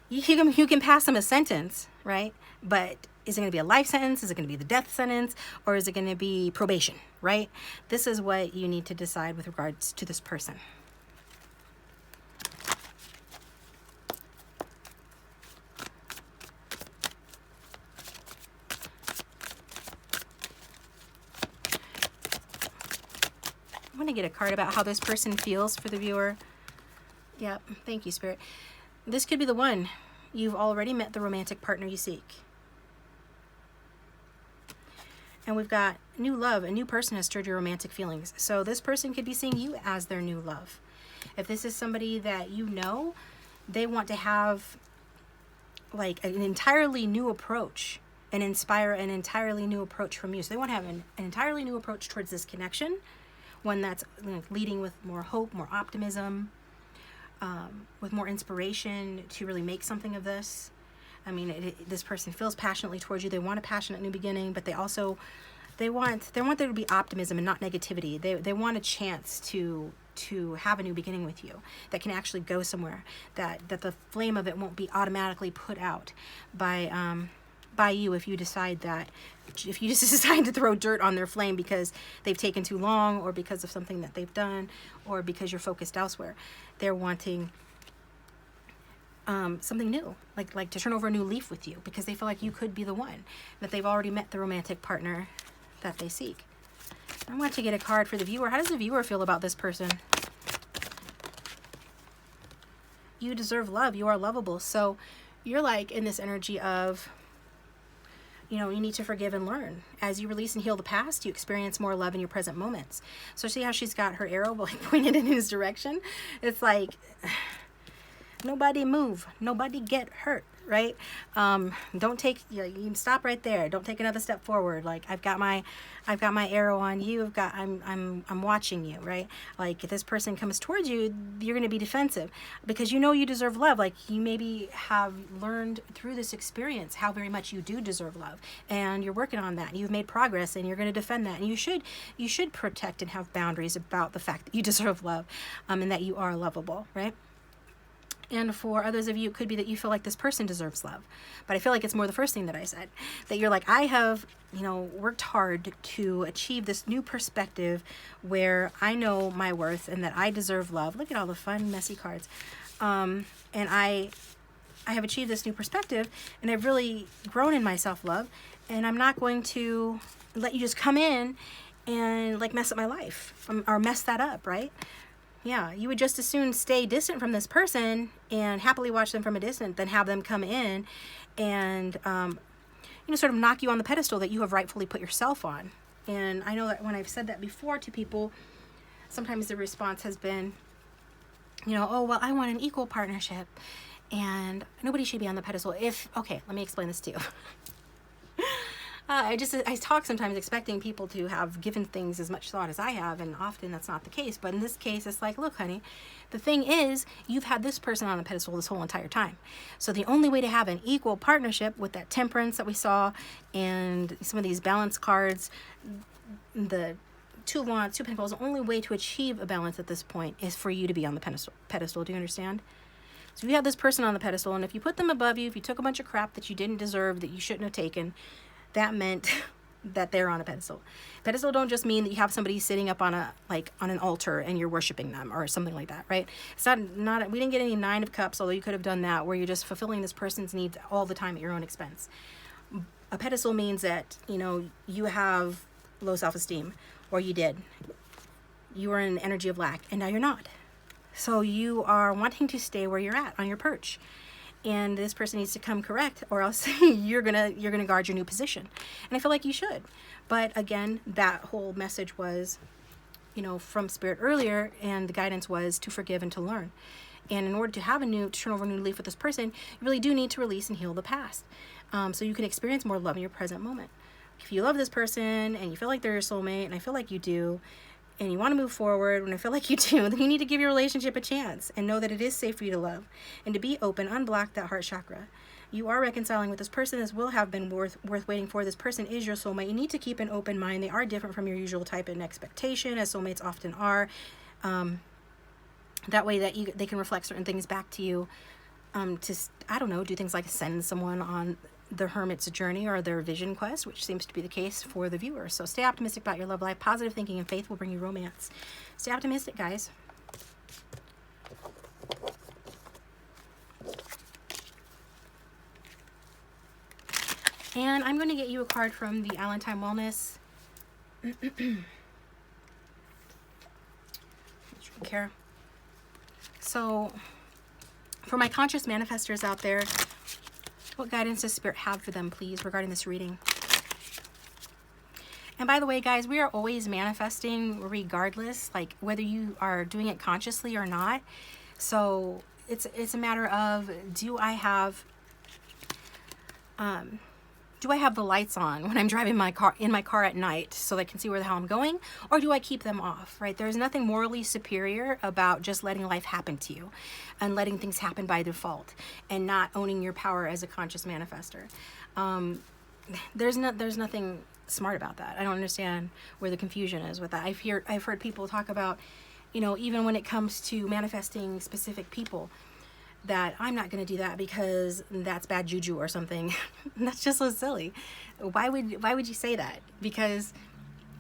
[SPEAKER 1] You can pass them a sentence, right? But is it going to be a life sentence? Is it going to be the death sentence? Or is it going to be probation, right? This is what you need to decide with regards to this person. I want to get a card about how this person feels for the viewer. Yep, thank you, Spirit. This could be the one. You've already met the romantic partner you seek. And we've got new love. A new person has stirred your romantic feelings. So this person could be seeing you as their new love. If this is somebody that you know, they want to have like an entirely new approach and inspire an entirely new approach from you. So they want to have an entirely new approach towards this connection. One that's leading with more hope, more optimism, with more inspiration to really make something of this. I mean, this person feels passionately towards you. They want a passionate new beginning, but they also they want there to be optimism and not negativity. They want a chance to have a new beginning with you that can actually go somewhere. That the flame of it won't be automatically put out by you if you decide to throw dirt on their flame because they've taken too long, or because of something that they've done, or because you're focused elsewhere. They're wanting something new, like to turn over a new leaf with you because they feel like you could be the one, that they've already met the romantic partner that they seek. I want to get a card for the viewer. How does the viewer feel about this person? You deserve love. You are lovable. So you're like in this energy of, you need to forgive and learn. As you release and heal the past, you experience more love in your present moments. So see how she's got her arrow like pointed in his direction? It's like, nobody move, nobody get hurt, right? Don't take, you can stop right there. Don't take another step forward. Like I've got my arrow on you. I'm watching you, right? Like if this person comes towards you, you're going to be defensive because you deserve love. Like you maybe have learned through this experience how very much you do deserve love, and you're working on that. And you've made progress, and you're going to defend that. And you should protect and have boundaries about the fact that you deserve love, and that you are lovable, right? And for others of you, it could be that you feel like this person deserves love. But I feel like it's more the first thing that I said. That you're like, I have, worked hard to achieve this new perspective where I know my worth and that I deserve love. Look at all the fun, messy cards. And I have achieved this new perspective, and I've really grown in my self-love. And I'm not going to let you just come in and like mess up my life or mess that up, right? Yeah, you would just as soon stay distant from this person and happily watch them from a distance than have them come in and, sort of knock you on the pedestal that you have rightfully put yourself on. And I know that when I've said that before to people, sometimes the response has been, oh, well, I want an equal partnership and nobody should be on the pedestal. Okay, let me explain this to you. I talk sometimes expecting people to have given things as much thought as I have, and often that's not the case. But in this case, it's like, look, honey, the thing is, you've had this person on the pedestal this whole entire time. So the only way to have an equal partnership with that temperance that we saw and some of these balance cards, the Two of Wands, Two of Pentacles, the only way to achieve a balance at this point is for you to be on the pedestal. Do you understand? So you have this person on the pedestal, and if you put them above you, if you took a bunch of crap that you didn't deserve, that you shouldn't have taken, that meant that they're on a pedestal. Pedestal don't just mean that you have somebody sitting up on an altar and you're worshiping them or something like that, right? It's not we didn't get any Nine of Cups, although you could have done that, where you're just fulfilling this person's needs all the time at your own expense. A pedestal means that, you have low self-esteem, or you did. You were in an energy of lack, and now you're not. So you are wanting to stay where you're at on your perch. and this person needs to come correct, or else you're gonna guard your new position. And I feel like you should. But again, that whole message was, you know, from Spirit earlier, and the guidance was to forgive and to learn. And in order to have to turn over a new leaf with this person, you really do need to release and heal the past, so you can experience more love in your present moment. If you love this person and you feel like they're your soulmate, and I feel like you do, and you want to move forward, and I feel like you do, then you need to give your relationship a chance and know that it is safe for you to love and to be open. Unblock that heart chakra. You are reconciling with this person. This will have been worth waiting for. This person is your soulmate. You need to keep an open mind. They are different from your usual type and expectation, as soulmates often are. That way that they can reflect certain things back to you, to, I don't know, do things like send someone on the hermit's journey or their vision quest, which seems to be the case for the viewer. So stay optimistic about your love life. Positive thinking and faith will bring you romance. Stay optimistic, guys. And I'm going to get you a card from the Alentine Wellness. Care. So, for my conscious manifestors out there, what guidance does Spirit have for them, please, regarding this reading? And by the way, guys, we are always manifesting regardless, like whether you are doing it consciously or not. So it's a matter of, do I have the lights on when I'm driving in my car at night so that I can see where the hell I'm going, or do I keep them off, right? There's nothing morally superior about just letting life happen to you and letting things happen by default and not owning your power as a conscious manifester. There's nothing smart about that. I don't understand where the confusion is with that. I've heard people talk about, you know, even when it comes to manifesting specific people, that I'm not going to do that because that's bad juju or something. That's just so silly. Why would you say that? Because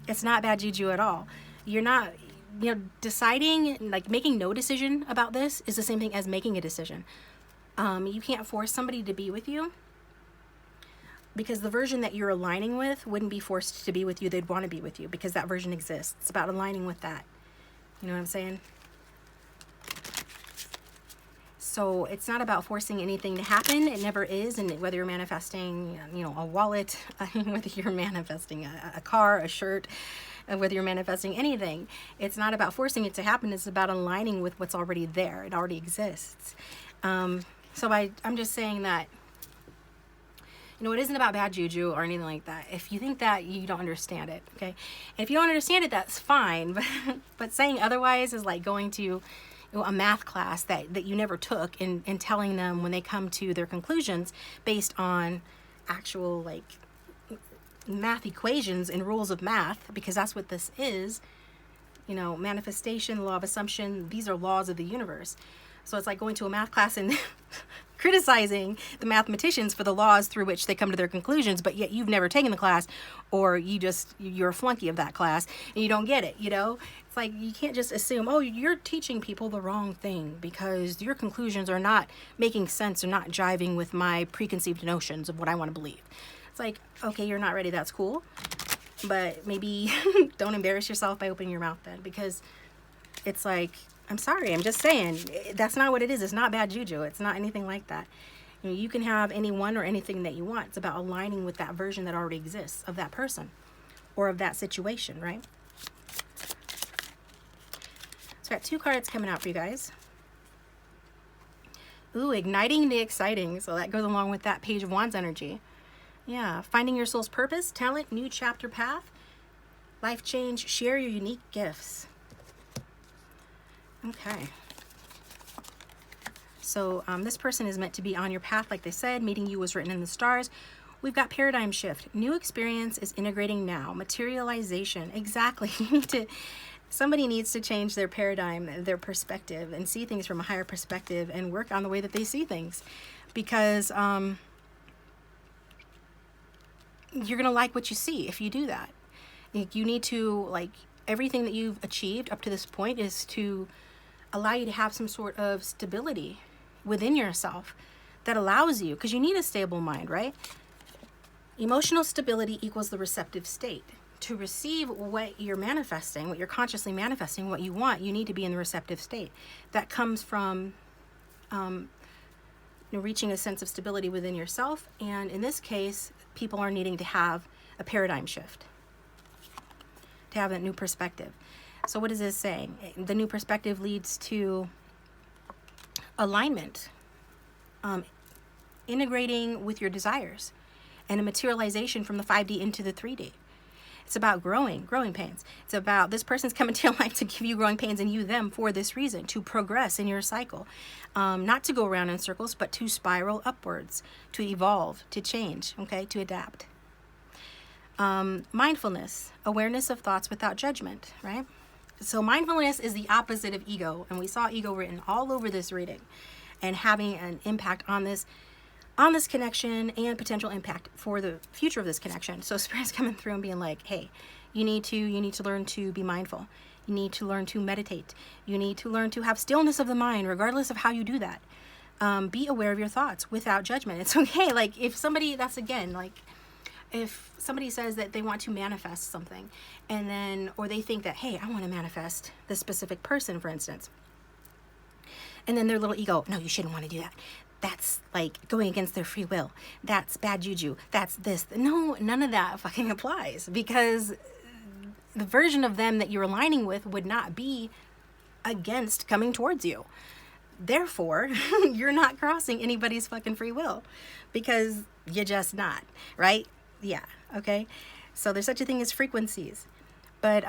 [SPEAKER 1] it's not bad juju at all. You're not, you know, deciding, like making no decision about this is the same thing as making a decision. You can't force somebody to be with you, because the version that you're aligning with wouldn't be forced to be with you. They'd want to be with you because that version exists. It's about aligning with that. You know what I'm saying? So it's not about forcing anything to happen. It never is. And whether you're manifesting, you know, a wallet, whether you're manifesting a car, a shirt, whether you're manifesting anything, it's not about forcing it to happen. It's about aligning with what's already there. It already exists. So I'm just saying that, you know, it isn't about bad juju or anything like that. If you think that, you don't understand it, okay? And if you don't understand it, that's fine. But saying otherwise is like going to a math class that you never took and telling them when they come to their conclusions based on actual like math equations and rules of math, because that's what this is. You know, manifestation, law of assumption, these are laws of the universe. So it's like going to a math class and criticizing the mathematicians for the laws through which they come to their conclusions, but yet you've never taken the class, or you're a flunky of that class and you don't get it, you know? It's like, you can't just assume, oh, you're teaching people the wrong thing because your conclusions are not making sense or not jiving with my preconceived notions of what I want to believe. It's like, okay, you're not ready, that's cool, but maybe don't embarrass yourself by opening your mouth then, because it's like, I'm sorry, I'm just saying, that's not what it is. It's not bad juju. It's not anything like that. You know, you can have anyone or anything that you want. It's about aligning with that version that already exists of that person or of that situation, right? So I got 2 cards coming out for you guys. Ooh, igniting the exciting. So that goes along with that Page of Wands energy. Yeah, finding your soul's purpose, talent, new chapter path, life change, share your unique gifts. Okay. So this person is meant to be on your path, like they said. Meeting you was written in the stars. We've got paradigm shift. New experience is integrating now. Materialization. Exactly. Somebody needs to change their paradigm, their perspective, and see things from a higher perspective and work on the way that they see things. Because you're going to like what you see if you do that. You need to, like, everything that you've achieved up to this point is to allow you to have some sort of stability within yourself that allows you, because you need a stable mind, right? Emotional stability equals the receptive state. To receive what you're manifesting, what you're consciously manifesting, what you want, you need to be in the receptive state. That comes from reaching a sense of stability within yourself. And in this case, people are needing to have a paradigm shift, to have that new perspective. So what is this saying? The new perspective leads to alignment, integrating with your desires, and a materialization from the 5D into the 3D. It's about growing pains. It's about this person's coming to your life to give you growing pains, and you them for this reason, to progress in your cycle. Not to go around in circles, but to spiral upwards, to evolve, to change, okay, to adapt. Mindfulness, awareness of thoughts without judgment, right? So mindfulness is the opposite of ego, and we saw ego written all over this reading and having an impact on this connection and potential impact for the future of this connection. So Spirit's coming through and being like, hey, you need to learn to be mindful. You need to learn to meditate. You need to learn to have stillness of the mind, regardless of how you do that. Be aware of your thoughts without judgment. It's okay. Like if somebody, that's again, like if somebody says that they want to manifest something, and then, or they think that, hey, I want to manifest this specific person, for instance, and then their little ego, no, you shouldn't want to do that. That's like going against their free will. That's bad juju. That's this. No, none of that fucking applies, because the version of them that you're aligning with would not be against coming towards you. Therefore, you're not crossing anybody's fucking free will, because you're just not, right? Yeah, okay? So there's such a thing as frequencies. But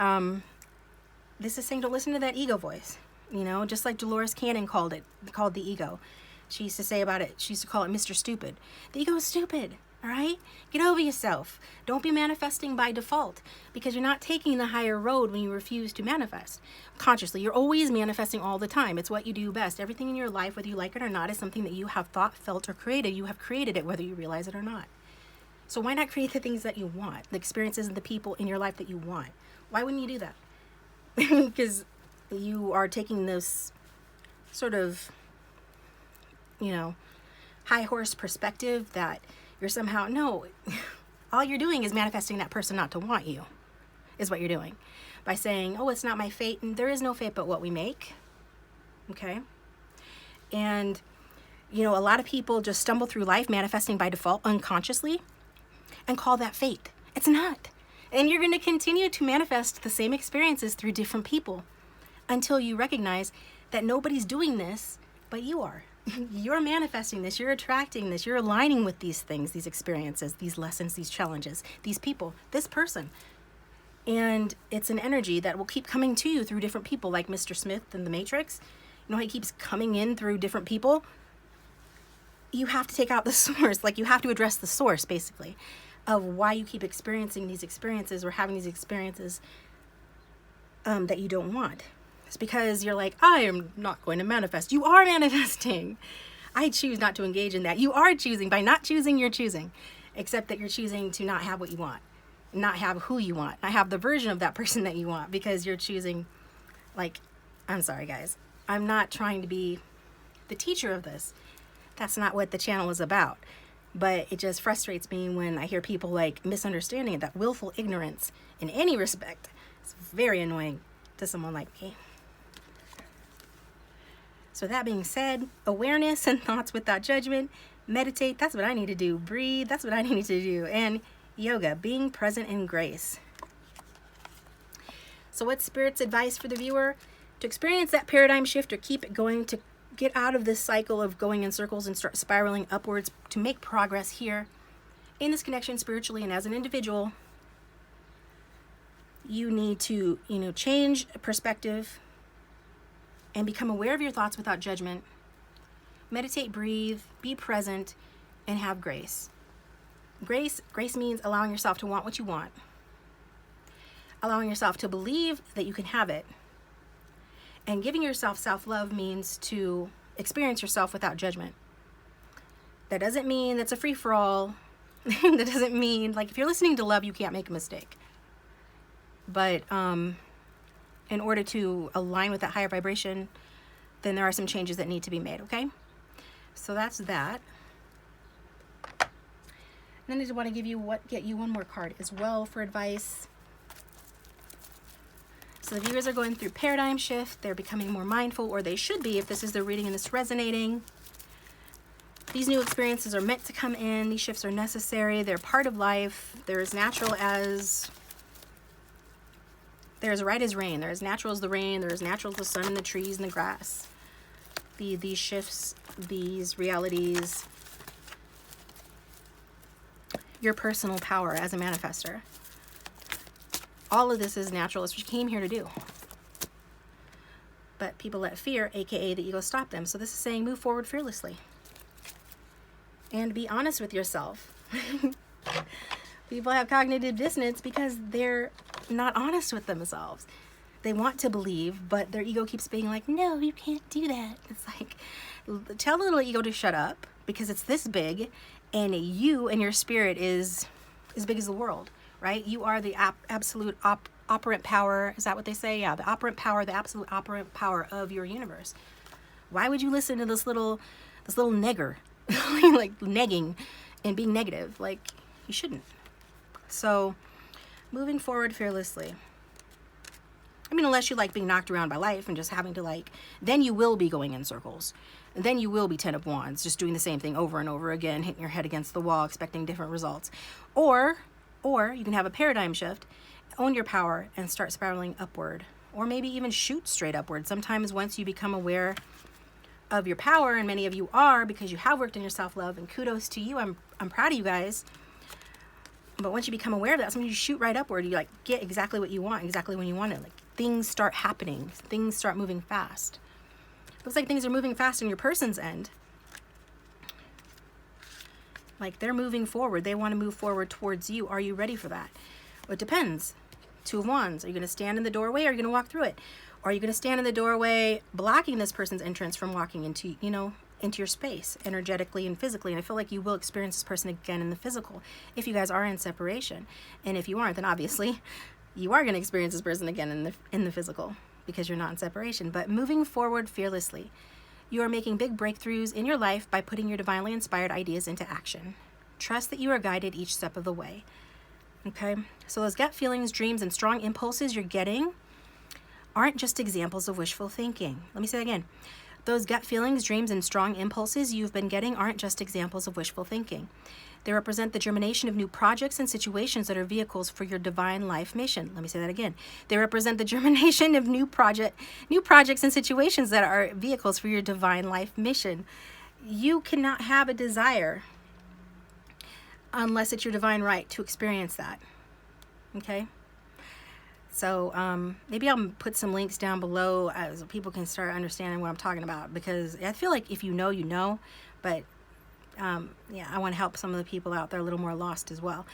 [SPEAKER 1] this is saying, don't listen to that ego voice. You know, just like Dolores Cannon called the ego. She used to say about it, she used to call it Mr. Stupid. The ego is stupid, all right? Get over yourself. Don't be manifesting by default, because you're not taking the higher road when you refuse to manifest consciously. You're always manifesting all the time. It's what you do best. Everything in your life, whether you like it or not, is something that you have thought, felt, or created. You have created it, whether you realize it or not. So why not create the things that you want, the experiences and the people in your life that you want? Why wouldn't you do that? Because you are taking this sort of, you know, high horse perspective that you're somehow, no, all you're doing is manifesting that person not to want you, is what you're doing. By saying, oh, it's not my fate, and there is no fate but what we make, okay? And, you know, a lot of people just stumble through life manifesting by default unconsciously and call that fate. It's not. And you're going to continue to manifest the same experiences through different people until you recognize that nobody's doing this but you are. You're manifesting this, you're attracting this, you're aligning with these things, these experiences, these lessons, these challenges, these people, this person. And it's an energy that will keep coming to you through different people, like Mr. Smith in The Matrix. You know how he keeps coming in through different people? You have to take out the source, like you have to address the source, basically, of why you keep experiencing these experiences or having these experiences that you don't want. It's because you're like, I am not going to manifest. You are manifesting. I choose not to engage in that. You are choosing. By not choosing, you're choosing. Except that you're choosing to not have what you want. Not have who you want. Not have the version of that person that you want. Because you're choosing, like, I'm sorry guys. I'm not trying to be the teacher of this. That's not what the channel is about. But it just frustrates me when I hear people like misunderstanding it, that willful ignorance in any respect. It's very annoying to someone like me. So that being said, awareness and thoughts without judgment, meditate, that's what I need to do. Breathe, that's what I need to do. And yoga, being present in grace. So what's Spirit's advice for the viewer? To experience that paradigm shift or keep it going, to get out of this cycle of going in circles and start spiraling upwards, to make progress here in this connection spiritually and as an individual, you need to, change perspective and become aware of your thoughts without judgment. Meditate, breathe, be present, and have grace. Grace means allowing yourself to want what you want. Allowing yourself to believe that you can have it. And giving yourself self-love means to experience yourself without judgment. That doesn't mean that's a free-for-all. That doesn't mean, like, if you're listening to love, you can't make a mistake. But in order to align with that higher vibration, then there are some changes that need to be made, okay? So that's that. And then I just want to get you one more card as well for advice. So the viewers are going through paradigm shift. They're becoming more mindful, or they should be if this is their reading and it's resonating. These new experiences are meant to come in. These shifts are necessary. They're part of life. They're as natural as... They're as right as rain. They're as natural as the rain. They're as natural as the sun and the trees and the grass. These shifts, these realities, your personal power as a manifester. All of this is natural. It's what you came here to do. But people let fear, aka the ego, stop them. So this is saying move forward fearlessly. And be honest with yourself. People have cognitive dissonance because they're not honest with themselves. They want to believe, but their ego keeps being like, no, you can't do that. It's like, tell the little ego to shut up because it's this big, and you and your spirit is as big as the world, right? You are the absolute operant power. Is that what they say? Yeah, the operant power, the absolute operant power of your universe. Why would you listen to this little nigger, like negging and being negative? Like, you shouldn't. So, moving forward fearlessly. I mean, unless you like being knocked around by life and just having to like, then you will be going in circles. And then you will be 10 of Wands, just doing the same thing over and over again, hitting your head against the wall, expecting different results. Or you can have a paradigm shift, own your power, and start spiraling upward. Or maybe even shoot straight upward. Sometimes once you become aware of your power, and many of you are because you have worked on your self-love, and kudos to you. I'm proud of you guys. But once you become aware of that, sometimes you shoot right upward. You like get exactly what you want, exactly when you want it. Like things start happening. Things start moving fast. Looks like things are moving fast on your person's end. Like they're moving forward. They want to move forward towards you. Are you ready for that? Well, it depends. Two of Wands. Are you going to stand in the doorway or are you going to walk through it? Or are you going to stand in the doorway blocking this person's entrance from walking into, into your space energetically and physically? And I feel like you will experience this person again in the physical if you guys are in separation. And if you aren't, then obviously you are going to experience this person again in the physical because you're not in separation. But moving forward fearlessly, you are making big breakthroughs in your life by putting your divinely inspired ideas into action. Trust that you are guided each step of the way. Okay, so those gut feelings, dreams, and strong impulses you're getting aren't just examples of wishful thinking. Let me say that again. Those gut feelings, dreams, and strong impulses you've been getting aren't just examples of wishful thinking. They represent the germination of new projects and situations that are vehicles for your divine life mission. Let me say that again. They represent the germination of new projects and situations that are vehicles for your divine life mission. You cannot have a desire unless it's your divine right to experience that. Okay? So maybe I'll put some links down below so people can start understanding what I'm talking about, because I feel like if you know, you know, but yeah, I want to help some of the people out there a little more lost as well.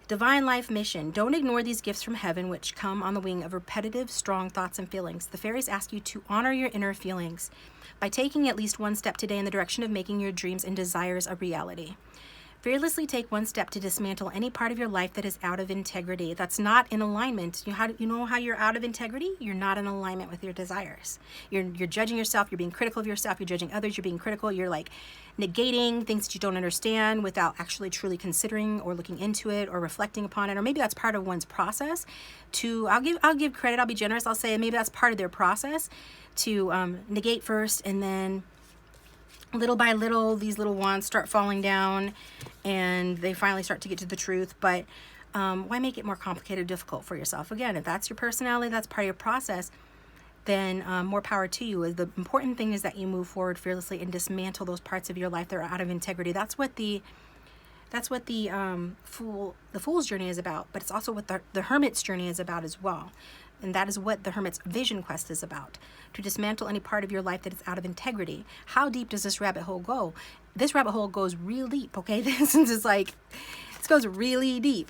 [SPEAKER 1] Divine life mission. Don't ignore these gifts from heaven which come on the wing of repetitive, strong thoughts and feelings. The fairies ask you to honor your inner feelings by taking at least one step today in the direction of making your dreams and desires a reality. Fearlessly take one step to dismantle any part of your life that is out of integrity, that's not in alignment. You know how you're out of integrity? You're not in alignment with your desires. You're judging yourself. You're being critical of yourself. You're judging others. You're being critical. You're like negating things that you don't understand without actually truly considering or looking into it or reflecting upon it. Or maybe that's part of one's process to, I'll give credit. I'll be generous. I'll say maybe that's part of their process to negate first, and then little by little, these little wands start falling down and they finally start to get to the truth. But why make it more complicated or difficult for yourself? Again, if that's your personality, that's part of your process, then more power to you. The important thing is that you move forward fearlessly and dismantle those parts of your life that are out of integrity. That's what the fool's journey is about, but it's also what the hermit's journey is about as well. And that is what the hermit's vision quest is about, to dismantle any part of your life that is out of integrity. How deep does this rabbit hole go? This rabbit hole goes real deep, okay? This is just like, this goes really deep.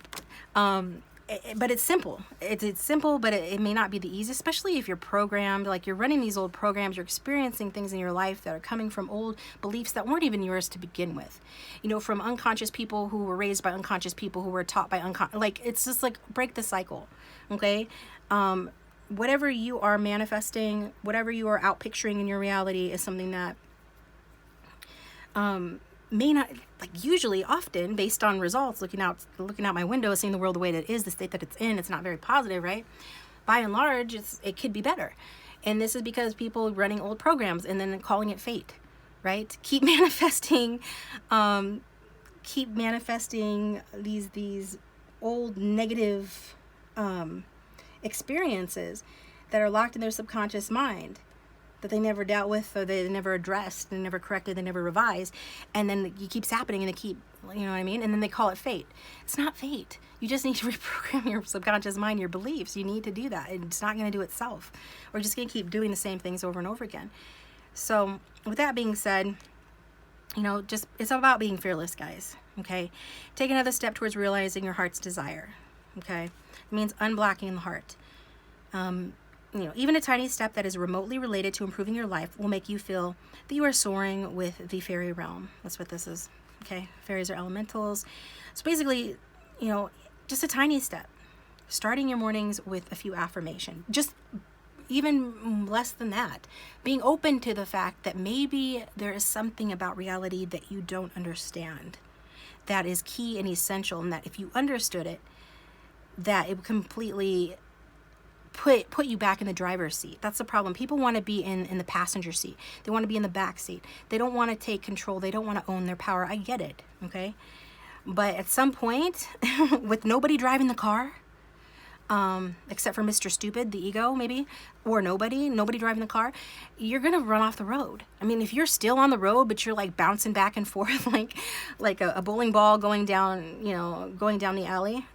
[SPEAKER 1] But it's simple. It's simple, but it may not be the easiest, especially if you're programmed, like you're running these old programs, you're experiencing things in your life that are coming from old beliefs that weren't even yours to begin with. You know, from unconscious people who were raised by unconscious people who were taught by unconscious, like it's just like break the cycle, okay? Whatever you are manifesting, whatever you are out picturing in your reality is something that may not, like usually often based on results, looking out my window, seeing the world the way that it is, the state that it's in, it's not very positive, right? By and large, it could be better. And this is because people running old programs and then calling it fate. right? Keep manifesting, these old negative experiences that are locked in their subconscious mind, that they never dealt with, or they never addressed, they never corrected, they never revised, and then it keeps happening, and they keep, you know what I mean? And then they call it fate. It's not fate. You just need to reprogram your subconscious mind, your beliefs. You need to do that. It's not going to do itself. We're just going to keep doing the same things over and over again. So with that being said, you know, just, it's about being fearless, guys. Okay. Take another step towards realizing your heart's desire. Okay. It means unblocking the heart. You know, even a tiny step that is remotely related to improving your life will make you feel that you are soaring with the fairy realm. That's what this is. Okay. Fairies are elementals. So basically, you know, just a tiny step. Starting your mornings with a few affirmations. Just even less than that. Being open to the fact that maybe there is something about reality that you don't understand, that is key and essential, and that if you understood it, that it would completely put you back in the driver's seat. That's the problem. People want to be in the passenger seat. They want to be in the back seat. They don't want to take control. They don't want to own their power. I get it, okay? But at some point, with nobody driving the car, except for Mr. Stupid, the ego maybe, or nobody driving the car, you're going to run off the road. I mean, if you're still on the road, but you're like bouncing back and forth, like a bowling ball going down, you know, going down the alley,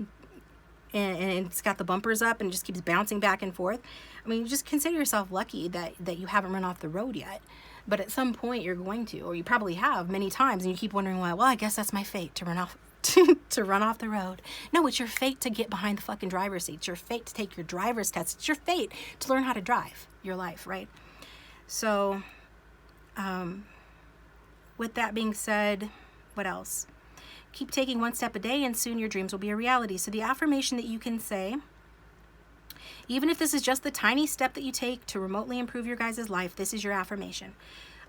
[SPEAKER 1] and it's got the bumpers up and just keeps bouncing back and forth. I mean, just consider yourself lucky that you haven't run off the road yet. But at some point you're going to, or you probably have many times, and you keep wondering why. Well, I guess that's my fate, to run off to run off the road. No, it's your fate to get behind the fucking driver's seat. It's your fate to take your driver's test. It's your fate to learn how to drive your life, right? So, with that being said, what else? Keep taking one step a day, and soon your dreams will be a reality. So the affirmation that you can say, even if this is just the tiny step that you take to remotely improve your guys' life, this is your affirmation.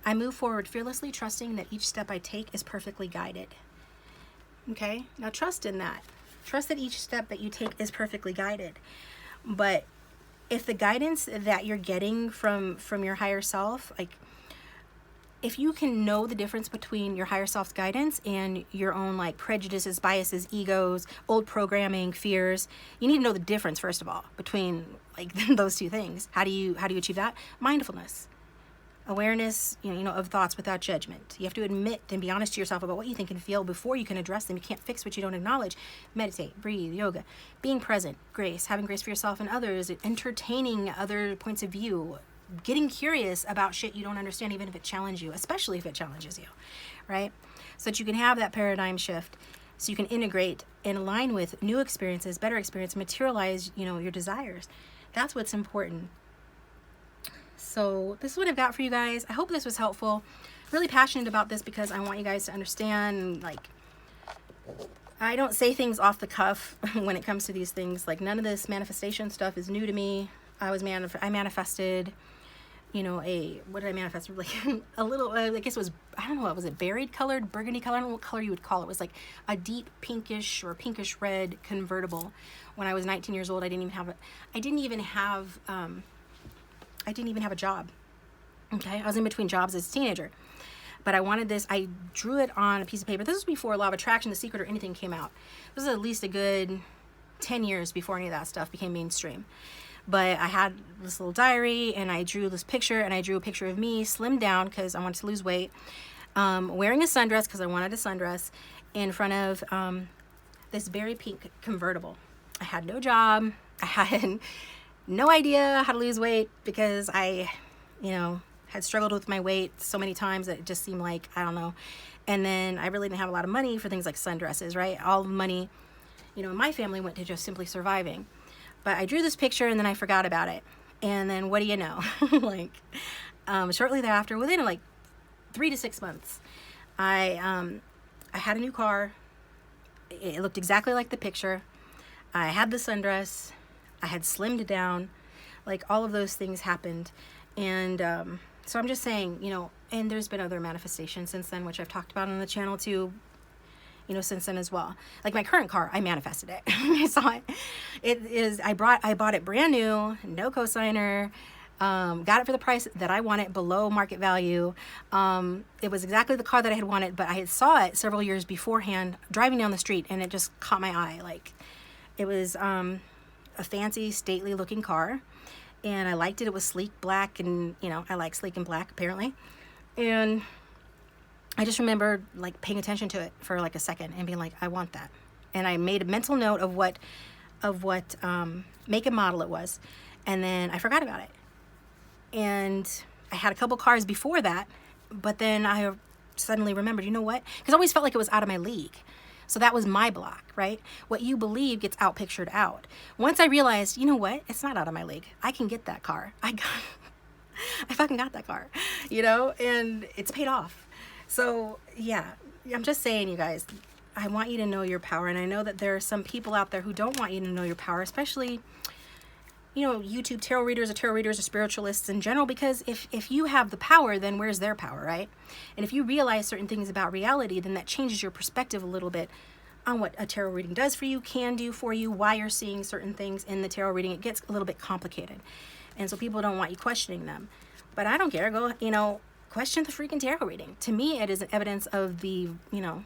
[SPEAKER 1] I move forward fearlessly, trusting that each step I take is perfectly guided. Okay? Now trust in that. Trust that each step that you take is perfectly guided. But if the guidance that you're getting from your higher self, like, if you can know the difference between your higher self's guidance and your own like prejudices, biases, egos, old programming, fears, you need to know the difference, first of all, between like those two things. How do you achieve that? Mindfulness, awareness, you know, of thoughts without judgment. You have to admit and be honest to yourself about what you think and feel before you can address them. You can't fix what you don't acknowledge. Meditate, breathe, yoga, being present, grace, having grace for yourself and others, entertaining other points of view, getting curious about shit you don't understand, even if it challenges you, especially if it challenges you, right? So that you can have that paradigm shift, so you can integrate and align with new experiences, better experience, materialize, you know, your desires. That's what's important. So this is what I've got for you guys. I hope this was helpful. I'm really passionate about this because I want you guys to understand, like, I don't say things off the cuff when it comes to these things. Like, none of this manifestation stuff is new to me. I manifested, you know, what did I manifest? Like a little, I guess it was, I don't know, what was it? Berried colored, burgundy color? I don't know what color you would call it. It was like a deep pinkish or pinkish red convertible. When I was 19 years old, I didn't even have a job. Okay. I was in between jobs as a teenager, but I wanted this. I drew it on a piece of paper. This was before Law of Attraction, The Secret, or anything came out. This was at least a good 10 years before any of that stuff became mainstream. But I had this little diary, and I drew this picture, and I drew a picture of me slimmed down because I wanted to lose weight, wearing a sundress because I wanted a sundress, in front of this very pink convertible. I had no job. I had no idea how to lose weight because I, you know, had struggled with my weight so many times that it just seemed like, I don't know. And then I really didn't have a lot of money for things like sundresses, right? All the money, you know, in my family went to just simply surviving. But I drew this picture and then I forgot about it. And then what do you know? Like, shortly thereafter, within like 3 to 6 months, I had a new car. It looked exactly like the picture. I had the sundress. I had slimmed down. Like, all of those things happened. And so I'm just saying, you know, and there's been other manifestations since then, which I've talked about on the channel too, you know, since then as well. Like my current car, I manifested it. I saw it. I bought it brand new, no cosigner. Got it for the price that I wanted, below market value. It was exactly the car that I had wanted, but I had saw it several years beforehand driving down the street, and it just caught my eye. Like, it was a fancy, stately looking car, and I liked it. It was sleek black, and you know, I like sleek and black apparently. And I just remember like paying attention to it for like a second and being like, I want that. And I made a mental note of what make and model it was, and then I forgot about it. And I had a couple cars before that, but then I suddenly remembered, you know what? Because I always felt like it was out of my league. So that was my block, right? What you believe gets out pictured out. Once I realized, you know what? It's not out of my league. I can get that car. I fucking got that car, you know, and it's paid off. So yeah, I'm just saying, you guys, I want you to know your power. And I know that there are some people out there who don't want you to know your power, especially, you know, YouTube tarot readers or spiritualists in general, because if you have the power, then where's their power, right? And if you realize certain things about reality, then that changes your perspective a little bit on what a tarot reading does for you, can do for you, why you're seeing certain things in the tarot reading. It gets a little bit complicated. And so people don't want you questioning them. But I don't care. Go, you know, question the freaking tarot reading. To me, it is an evidence of the, you know,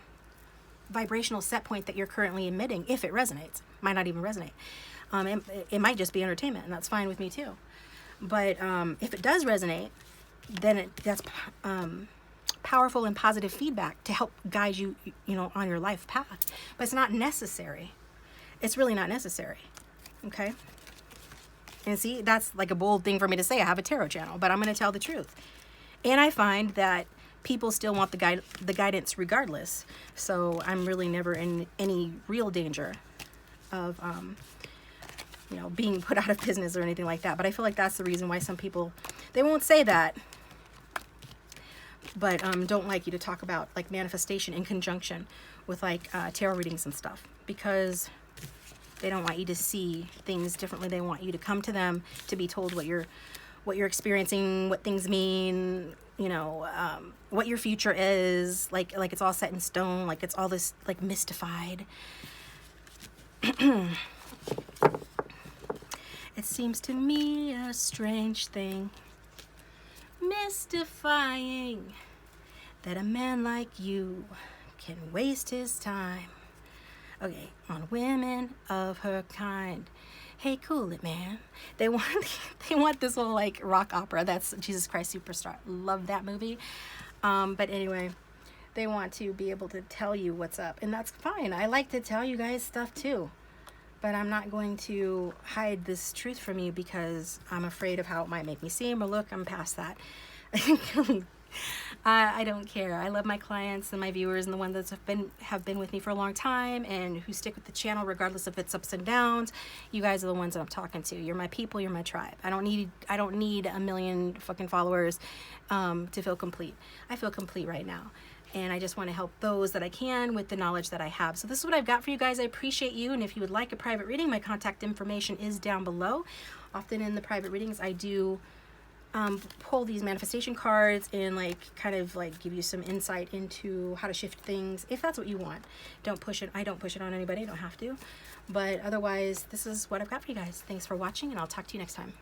[SPEAKER 1] vibrational set point that you're currently emitting, if it resonates. Might not even resonate. It might just be entertainment, and that's fine with me too. But if it does resonate, then that's powerful and positive feedback to help guide you, you know, on your life path. But it's not necessary. It's really not necessary. Okay? And see, that's like a bold thing for me to say. I have a tarot channel, but I'm going to tell the truth. And I find that people still want the guidance regardless. So I'm really never in any real danger of, you know, being put out of business or anything like that. But I feel like that's the reason why some people, they won't say that, but don't like you to talk about like manifestation in conjunction with like tarot readings and stuff, because they don't want you to see things differently. They want you to come to them to be told what you're experiencing, what things mean, you know, what your future is, like it's all set in stone, like it's all this like mystified. It seems to me a strange thing, mystifying, that a man like you can waste his time, okay, on women of her kind. Hey, cool it, man. They want this whole like rock opera. That's Jesus Christ Superstar. Love that movie. But anyway, they want to be able to tell you what's up, and that's fine. I like to tell you guys stuff too, but I'm not going to hide this truth from you because I'm afraid of how it might make me seem or look. I'm past that. I don't care. I love my clients and my viewers and the ones that have been with me for a long time and who stick with the channel regardless of its ups and downs. You guys are the ones that I'm talking to. You're my people. You're my tribe. I don't need a million fucking followers to feel complete. I feel complete right now. And I just want to help those that I can with the knowledge that I have. So this is what I've got for you guys. I appreciate you. And if you would like a private reading, my contact information is down below. Often in the private readings, I do pull these manifestation cards and like kind of like give you some insight into how to shift things if that's what you want. Don't push it. I don't push it on anybody. I don't have to. But otherwise, this is what I've got for you guys. Thanks for watching, and I'll talk to you next time.